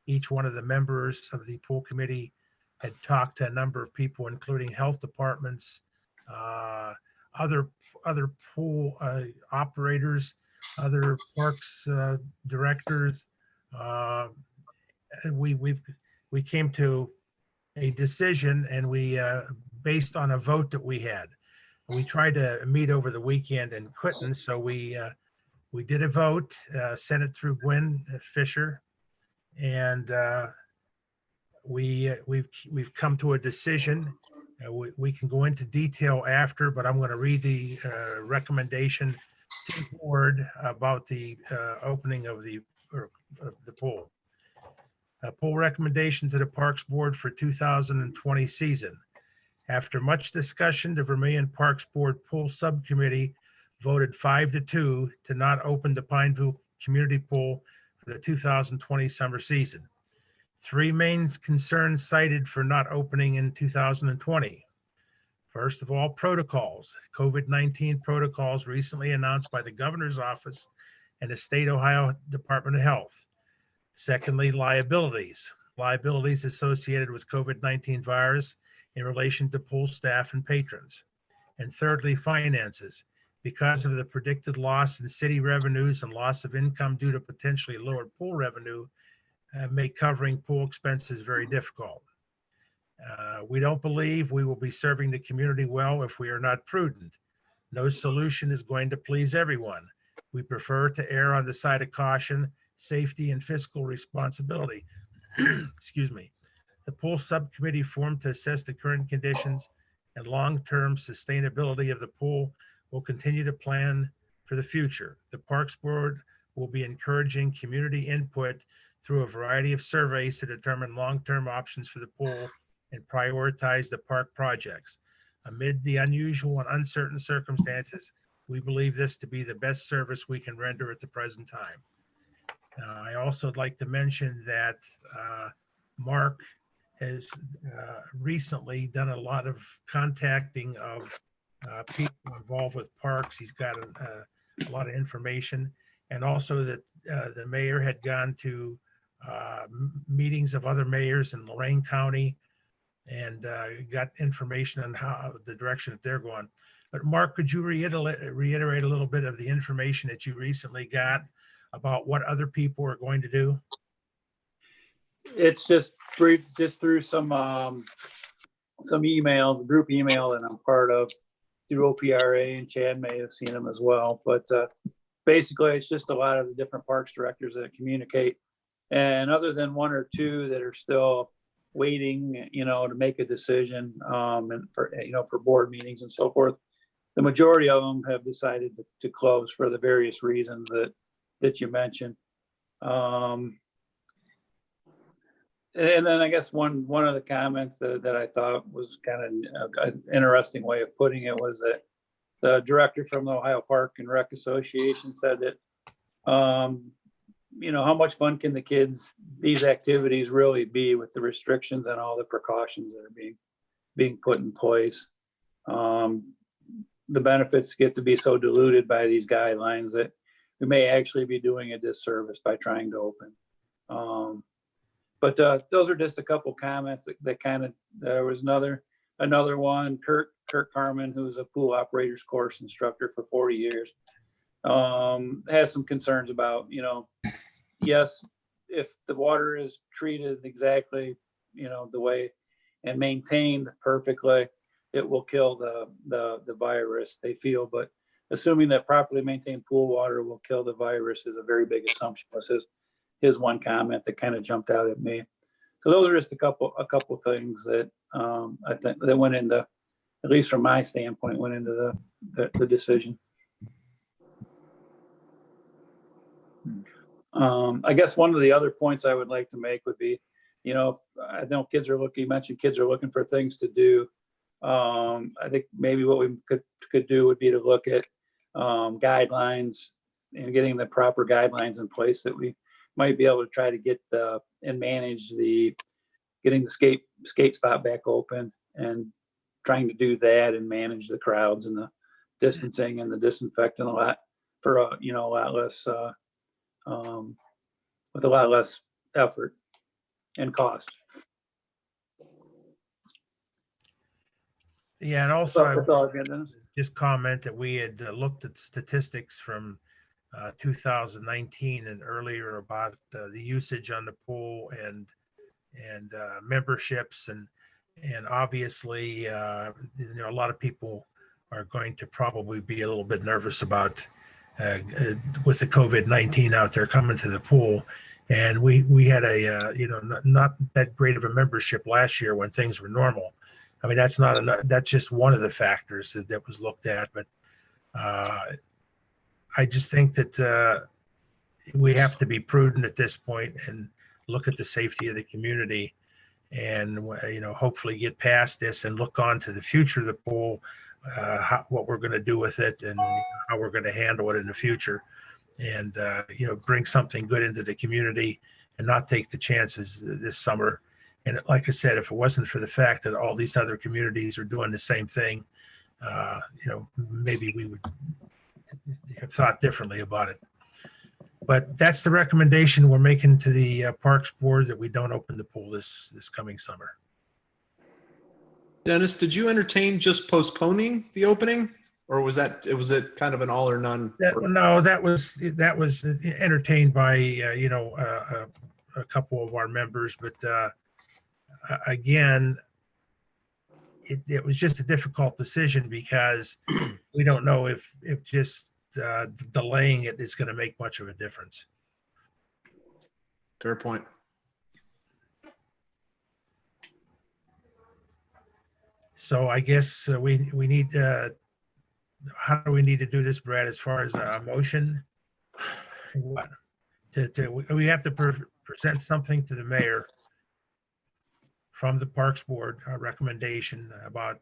each one of the members of the pool committee had talked to a number of people, including health departments, other pool operators, other parks directors. We came to a decision, and we based on a vote that we had. We tried to meet over the weekend and couldn't, so we did a vote, sent it through Gwen Fisher, and we've come to a decision. We can go into detail after, but I'm going to read the recommendation to the board about the opening of the pool. A pool recommendation to the Parks Board for 2020 season. After much discussion, the Vermillion Parks Board Pool Subcommittee voted 5-2 to not open the Pineville Community Pool for the 2020 summer season. Three main concerns cited for not opening in 2020. First of all, protocols. COVID-19 protocols recently announced by the governor's office and the state Ohio Department of Health. Secondly, liabilities. Liabilities associated with COVID-19 virus in relation to pool staff and patrons. And thirdly, finances. Because of the predicted loss in city revenues and loss of income due to potentially lower pool revenue, make covering pool expenses very difficult. We don't believe we will be serving the community well if we are not prudent. No solution is going to please everyone. We prefer to err on the side of caution, safety, and fiscal responsibility. Excuse me. The pool subcommittee formed to assess the current conditions and long-term sustainability of the pool will continue to plan for the future. The Parks Board will be encouraging community input through a variety of surveys to determine long-term options for the pool and prioritize the park projects. Amid the unusual and uncertain circumstances, we believe this to be the best service we can render at the present time. I also would like to mention that Mark has recently done a lot of contacting of people involved with parks. He's got a lot of information, and also that the mayor had gone to meetings of other mayors in Lorraine County and got information on how the direction that they're going. But Mark, could you reiterate a little bit of the information that you recently got about what other people are going to do? It's just brief, just through some email, the group email that I'm part of through OPRA, and Chad may have seen them as well. But basically, it's just a lot of the different parks directors that communicate. And other than one or two that are still waiting, to make a decision, and for board meetings and so forth, the majority of them have decided to close for the various reasons that you mentioned. And then I guess one of the comments that I thought was kind of an interesting way of putting it was that the director from the Ohio Park and Rec Association said that, how much fun can these activities really be with the restrictions and all the precautions that are being put in place? The benefits get to be so diluted by these guidelines that we may actually be doing a disservice by trying to open. But those are just a couple comments that kind of, there was another one, Kurt Carmen, who's a pool operators course instructor for 40 years, has some concerns about, yes, if the water is treated exactly, the way and maintained perfectly, it will kill the virus, they feel. But assuming that properly maintained pool water will kill the virus is a very big assumption, was his one comment that kind of jumped out at me. So those are just a couple things that I think that went into, at least from my standpoint, went into the decision. I guess one of the other points I would like to make would be, I know you mentioned kids are looking for things to do. I think maybe what we could do would be to look at guidelines and getting the proper guidelines in place that we might be able to try to get and manage getting the skate spot back open, and trying to do that and manage the crowds and the distancing and the disinfecting a lot for a lot less with a lot less effort and cost. Yeah, and also That's all I've got, Dennis. just comment that we had looked at statistics from 2019 and earlier about the usage on the pool and memberships, and obviously a lot of people are going to probably be a little bit nervous about with the COVID-19 out there coming to the pool. And we had a not that great of a membership last year when things were normal. I mean, that's just one of the factors that was looked at. But I just think that we have to be prudent at this point and look at the safety of the community, and hopefully get past this and look on to the future of the pool, what we're going to do with it and how we're going to handle it in the future, and bring something good into the community and not take the chances this summer. And like I said, if it wasn't for the fact that all these other communities are doing the same thing, maybe we would have thought differently about it. But that's the recommendation we're making to the Parks Board, that we don't open the pool this coming summer. Dennis, did you entertain just postponing the opening, or was it kind of an all or none? No, that was entertained by a couple of our members, but again, it was just a difficult decision because we don't know if just delaying it is going to make much of a difference. Fair point. So I guess we need, how do we need to do this, Brad, as far as a motion? What? We have to present something to the mayor from the Parks Board, a recommendation about,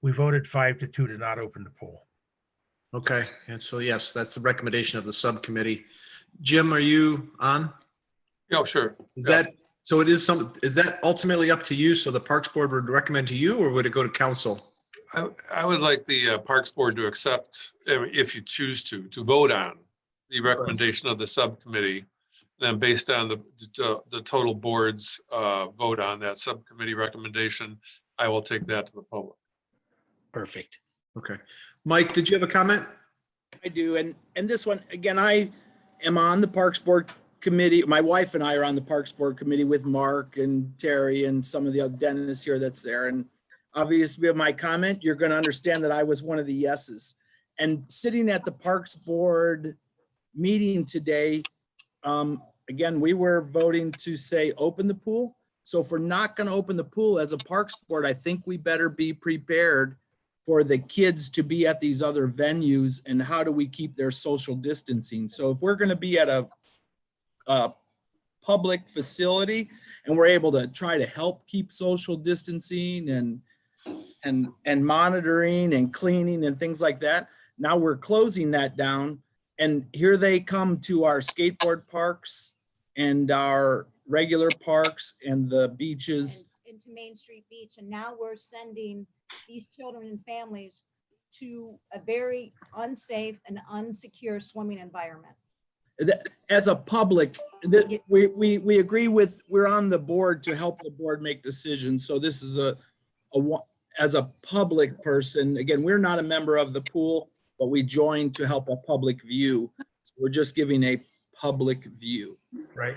we voted 5-2 to not open the pool. Okay, and so yes, that's the recommendation of the subcommittee Jim, are you on? Yeah, sure. Is Yeah. that, so it is is that ultimately up to you? So the Parks Board would recommend to you, or would it go to council? I would like the Parks Board to accept, if you choose to vote on the recommendation of the subcommittee. Then based on the total board's vote on that subcommittee recommendation, I will take that to the public. Perfect. Okay. Mike, did you have a comment? I do, and this one, again, I am on the Parks Board Committee. My wife and I are on the Parks Board Committee with Mark and Terry and some of the other Dennis here that's there. And obviously with my comment, you're gonna understand that I was one of the yeses. And sitting at the Parks Board meeting today, again, we were voting to say, open the pool. So if we're not gonna open the pool as a Parks Board, I think we better be prepared for the kids to be at these other venues, and how do we keep their social distancing? So if we're gonna be at a public facility and we're able to try to help keep social distancing and monitoring and cleaning and things like that, now we're closing that down. And here they come to our skateboard parks and our regular parks and the beaches. Into Main Street Beach, and now we're sending these children and families to a very unsafe and unsecure swimming environment. As a public, we agree with, we're on the board to help the board make decisions. So this is as a public person, again, we're not a member of the pool, but we join to help a public view. So we're just giving a public view. Right.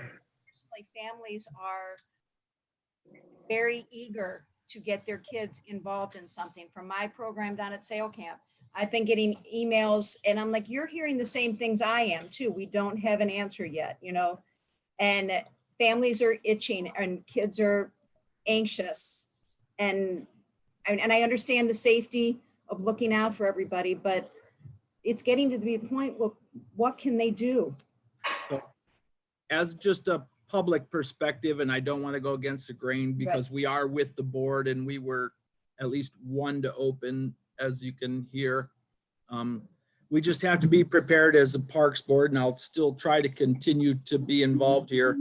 Families are very eager to get their kids involved in something. From my program down at Sail Camp, I've been getting emails and I'm like, you're hearing the same things I am too. We don't have an answer yet, you know, and families are itching and kids are anxious. And I understand the safety of looking out for everybody, but it's getting to the point, well, what can they do? So as just a public perspective, and I don't want to go against the grain because we are with the board and we were at least one to open, as you can hear. We just have to be prepared as a Parks Board, and I'll still try to continue to be involved here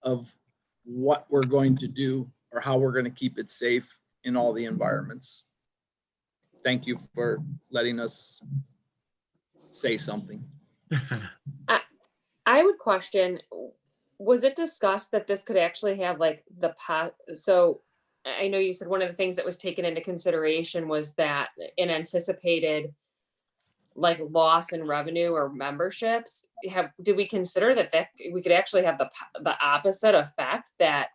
of what we're going to do or how we're going to keep it safe in all the environments. Thank you for letting us say something. I would question, was it discussed that this could actually have like so I know you said one of the things that was taken into consideration was that an anticipated like loss in revenue or memberships. Did we consider that we could actually have the opposite effect, that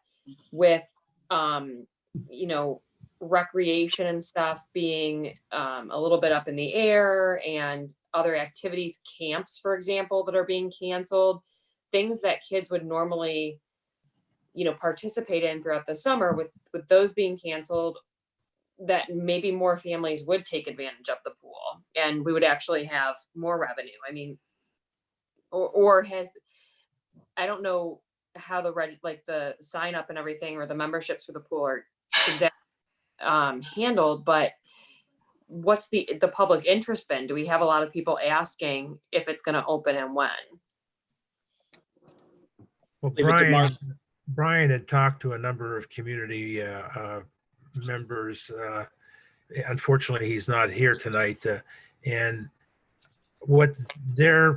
with you know, recreation and stuff being a little bit up in the air, and other activities, camps, for example, that are being canceled, things that kids would normally, you know, participate in throughout the summer, with those being canceled, that maybe more families would take advantage of the pool and we would actually have more revenue. I mean, or I don't know how the sign up and everything, or the memberships for the pool are exactly handled, but what's the public interest been? Do we have a lot of people asking if it's going to open and when? Well, Brian had talked to a number of community members. Unfortunately, he's not here tonight. And what their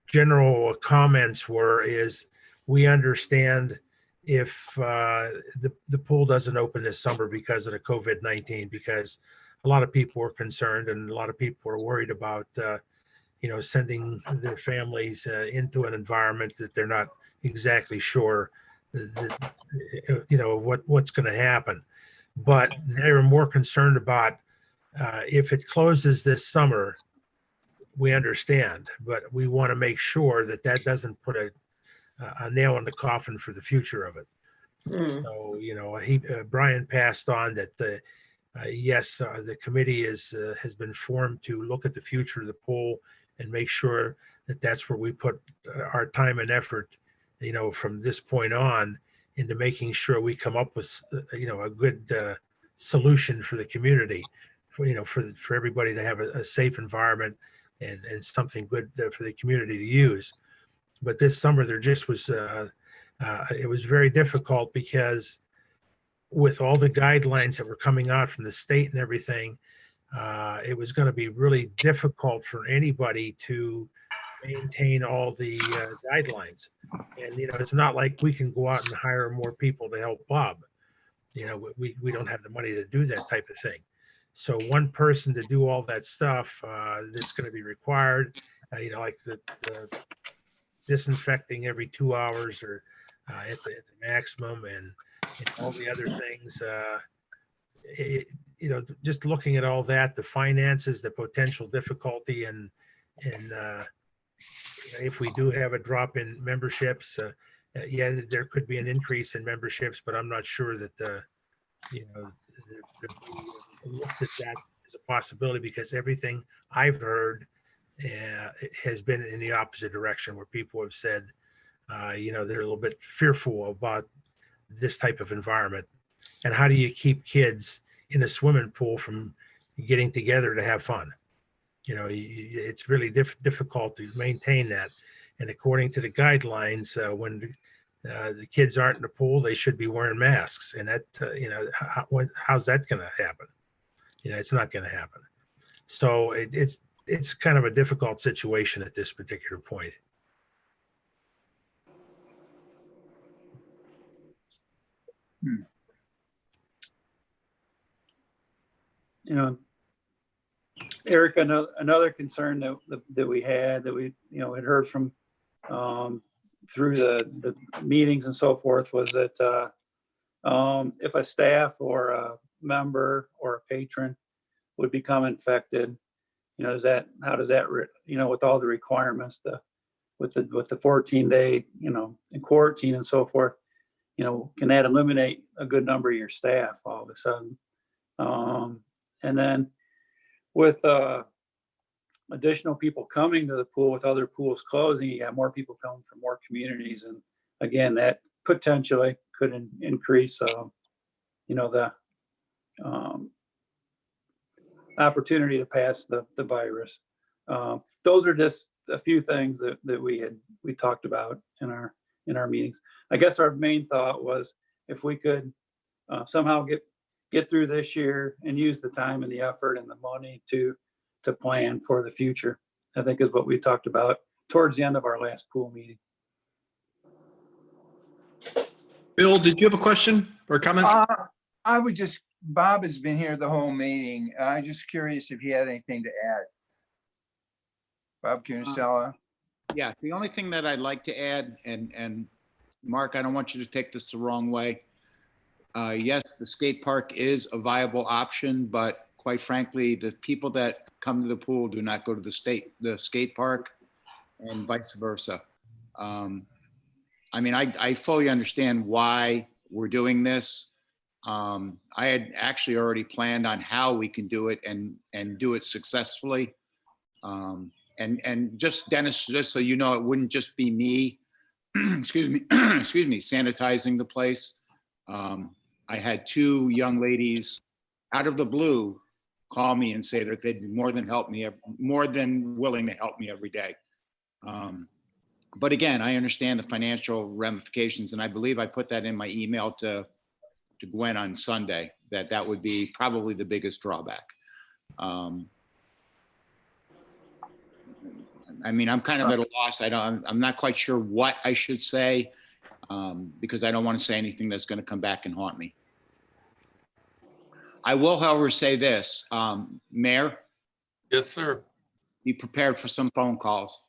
general comments were is, we understand if the pool doesn't open this summer because of the COVID-19, because a lot of people were concerned and a lot of people were worried about, you know, sending their families into an environment that they're not exactly sure, you know, what's going to happen. But they were more concerned about if it closes this summer, we understand, but we want to make sure that that doesn't put a nail in the coffin for the future of it. So, you know, Brian passed on that yes, the committee has been formed to look at the future of the pool and make sure that that's where we put our time and effort, you know, from this point on, into making sure we come up with, you know, a good solution for the community, you know, for everybody to have a safe environment and something good for the community to use. But this summer there just was, it was very difficult because with all the guidelines that were coming out from the state and everything, it was going to be really difficult for anybody to maintain all the guidelines. And, you know, it's not like we can go out and hire more people to help Bob. You know, we don't have the money to do that type of thing. So one person to do all that stuff that's going to be required, you know, like the disinfecting every 2 hours or at the maximum, and all the other things. You know, just looking at all that, the finances, the potential difficulty, and if we do have a drop in memberships, yeah, there could be an increase in memberships, but I'm not sure that you know, looked at that as a possibility, because everything I've heard has been in the opposite direction, where people have said, you know, they're a little bit fearful about this type of environment. And how do you keep kids in a swimming pool from getting together to have fun? You know, it's really difficult to maintain that. And according to the guidelines, when the kids aren't in the pool, they should be wearing masks. And that, you know, how's that going to happen? You know, it's not going to happen. So it's kind of a difficult situation at this particular point. You know, Eric, another concern that we had, that we, you know, had heard from through the meetings and so forth, was that if a staff or a member or a patron would become infected, you know, how does that, you know, with all the requirements, with the 14-day, you know, in quarantine and so forth, you know, can that eliminate a good number of your staff all of a sudden? And then with additional people coming to the pool, with other pools closing, you got more people coming from more communities. And again, that potentially could increase, you know, the opportunity to pass the virus. Those are just a few things that we talked about in our meetings. I guess our main thought was, if we could somehow get through this year and use the time and the effort and the money to plan for the future, I think is what we talked about towards the end of our last pool meeting. Bill, did you have a question or comment? I would just, Bob has been here the whole meeting. I'm just curious if he had anything to add. Bob Cunicella. Yeah, the only thing that I'd like to add, and Mark, I don't want you to take this the wrong way. Yes, the skate park is a viable option, but quite frankly, the people that come to the pool do not go to the skate park, and vice versa. I mean, I fully understand why we're doing this. I had actually already planned on how we can do it and do it successfully. And just, Dennis, just so you know, it wouldn't just be me, excuse me, sanitizing the place. I had two young ladies out of the blue call me and say that they'd be more than willing to help me every day. But again, I understand the financial ramifications, and I believe I put that in my email to Gwen on Sunday, that would be probably the biggest drawback. I mean, I'm kind of at a loss. I'm not quite sure what I should say, because I don't want to say anything that's going to come back and haunt me. I will, however, say this, Mayor. Yes, sir. Be prepared for some phone calls.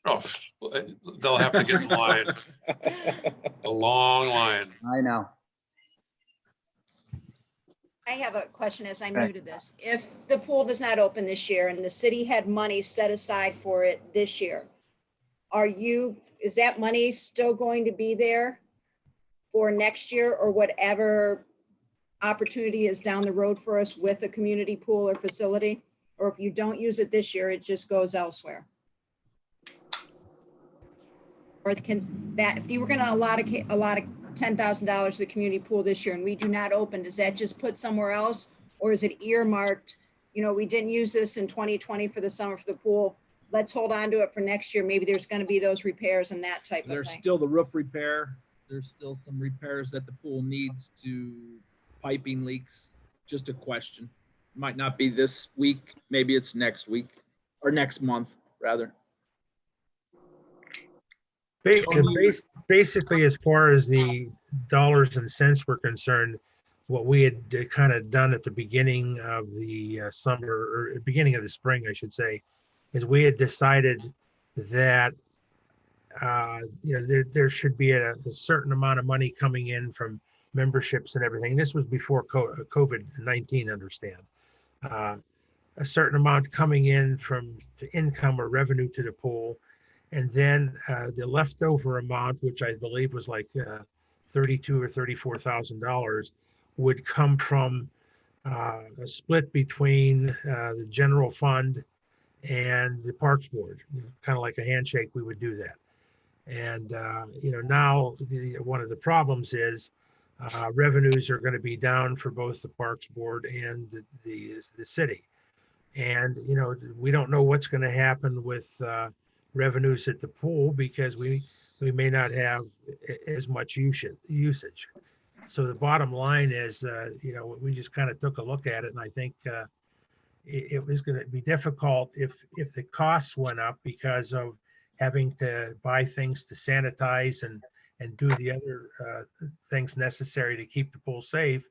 Oh, they'll have to get in line. A long line. I know. I have a question as I'm new to this. If the pool does not open this year and the city had money set aside for it this year, is that money still going to be there for next year, or whatever opportunity is down the road for us with a community pool or facility? Or if you don't use it this year, it just goes elsewhere? Or if you were going to allot $10,000 to the community pool this year and we do not open, does that just put somewhere else? Or is it earmarked, you know, we didn't use this in 2020 for the summer for the pool, let's hold on to it for next year. Maybe there's going to be those repairs and that type of There's thing. still the roof repair. There's still some repairs that the pool needs to piping leaks. Just a question. Might not be this week. Maybe it's next week or next month, rather. Basically, as far as the dollars and cents were concerned, what we had kind of done at the beginning of the summer, or beginning of the spring, I should say, is we had decided that there should be a certain amount of money coming in from memberships and everything. This was before COVID-19, understand. A certain amount coming in from the income or revenue to the pool. And then the leftover amount, which I believe was like $32,000 or $34,000, would come from a split between the general fund and the Parks Board. Kind of like a handshake, we would do that. And now one of the problems is revenues are going to be down for both the Parks Board and the city. And we don't know what's going to happen with revenues at the pool, because we may not have as much usage. So the bottom line is, we just kind of took a look at it, and I think it was going to be difficult if the costs went up because of having to buy things to sanitize and do the other things necessary to keep the pool safe.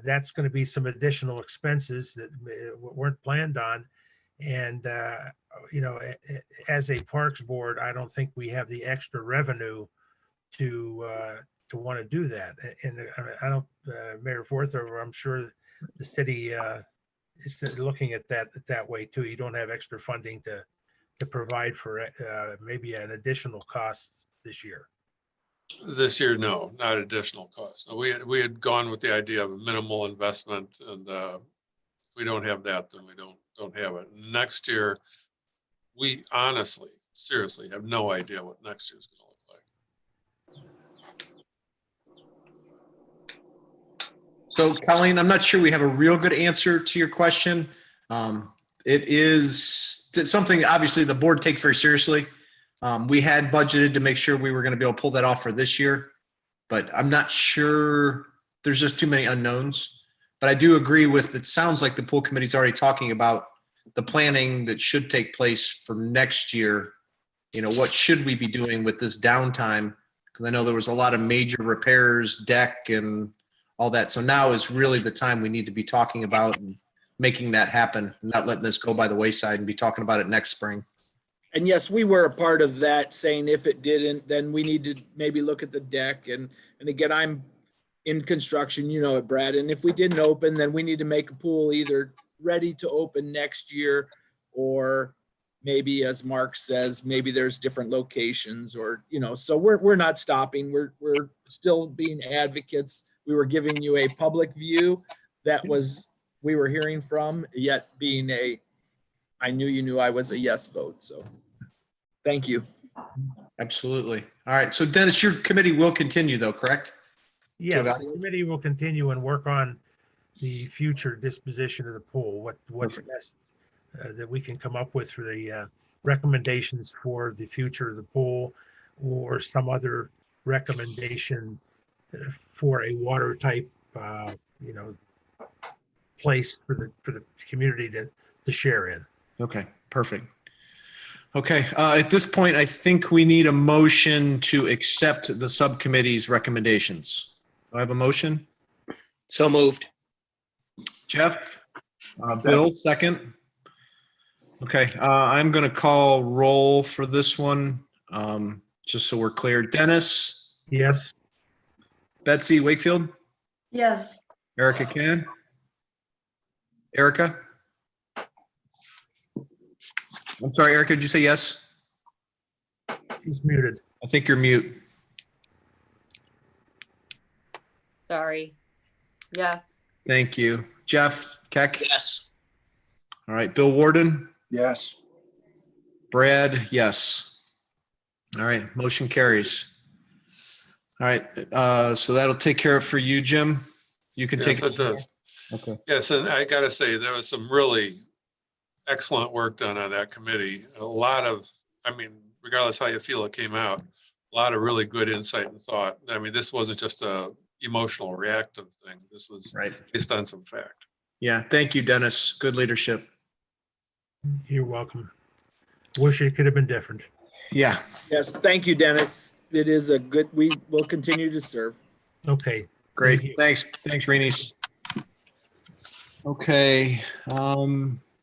That's going to be some additional expenses that weren't planned on. And, as a Parks Board, I don't think we have the extra revenue to want to do that. And I don't, Mayor Forthover, I'm sure the city is looking at that way too. You don't have extra funding to provide for maybe an additional cost this year. This year, no, not additional cost. No, we had gone with the idea of a minimal investment, and if we don't have that, then we don't have it. Next year, we honestly, seriously have no idea what next year's going to look like. So Colleen, I'm not sure we have a real good answer to your question. It is something obviously the board takes very seriously. We had budgeted to make sure we were going to be able to pull that off for this year, but I'm not sure. There's just too many unknowns. But I do agree with, it sounds like the pool committee's already talking about the planning that should take place for next year. What should we be doing with this downtime? Because I know there was a lot of major repairs, deck and all that. So now is really the time we need to be talking about and making that happen, not letting this go by the wayside, and be talking about it next spring. And yes, we were a part of that, saying if it didn't, then we need to maybe look at the deck. And again, I'm in construction, it, Brad. And if we didn't open, then we need to make a pool either ready to open next year, or maybe, as Mark says, maybe there's different locations, or, so we're not stopping. We're still being advocates. We were giving you a public view that we were hearing from, yet being I knew you knew I was a yes vote. So thank you. Absolutely. All right. So Dennis, your committee will continue though, correct? Yes, the committee will continue and work on the future disposition of the pool, what's best that we can come up with for the recommendations for the future of the pool, or some other recommendation for a water type, place for the community to share in. Okay, perfect. Okay, at this point, I think we need a motion to accept the subcommittee's recommendations. Do I have a motion? So moved. Jeff? Bill, second? Okay, I'm going to call roll for this one, just so we're clear. Dennis? Yes. Betsy Wakefield? Yes. Erica Can? Erica? I'm sorry, Erica, did you say yes? He's muted. I think you're mute. Sorry. Yes. Thank you. Jeff Keck? Yes. All right, Bill Warden? Yes. Brad, yes. All right, motion carries. All right, so that'll take care of for you, Jim. You can Yes, take it does. Okay. Yes, and I gotta say, there was some really excellent work done on that committee. A lot of, I mean, regardless how you feel it came out, a lot of really good insight and thought. I mean, this wasn't just a emotional reactive thing. This was based on some fact. Yeah, thank you, Dennis. Good leadership. You're welcome. Wish it could have been different. Yeah. Yes, thank you, Dennis. It is a good, we will continue to serve. Okay. Great. Thanks, Reenies. Okay.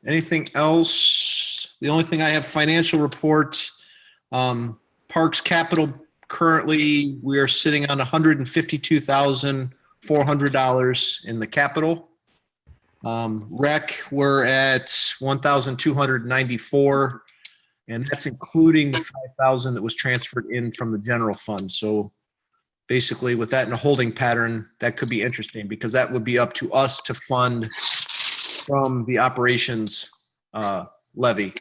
Anything else? The only thing I have, financial report. Parks Capital, currently we are sitting on $152,400 in the capital. Rec, we're at 1,294, and that's including the 5,000 that was transferred in from the general fund. So basically with that in a holding pattern, that could be interesting because that would be up to us to fund from the operations levy,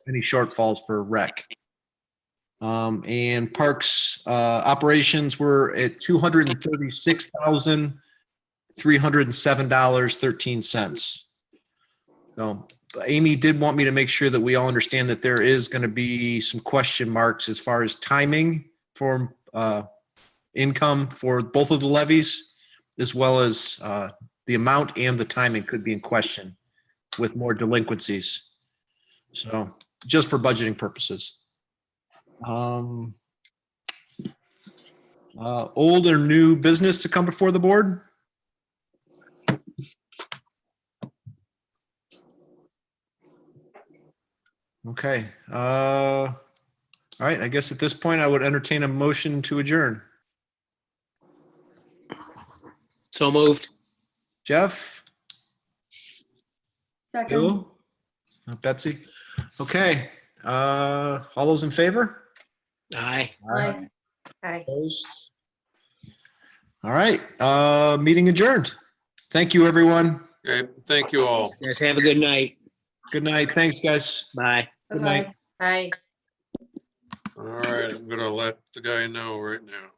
any shortfalls for rec. And parks operations were at $236,307.13. So Amy did want me to make sure that we all understand that there is going to be some question marks as far as timing for income for both of the levies, as well as the amount and the timing could be in question with more delinquencies. So just for budgeting purposes. Old or new business to come before the board? Okay. All right. I guess at this point I would entertain a motion to adjourn. So moved. Jeff? Second. You? Betsy? Okay. All those in favor? Aye. Aye. Hi. Opposed? All right. Meeting adjourned. Thank you, everyone. Okay, thank you all. Guys, have a good night. Good night. Thanks, guys. Bye. Good night. Hi. All right, I'm gonna let the guy know right now.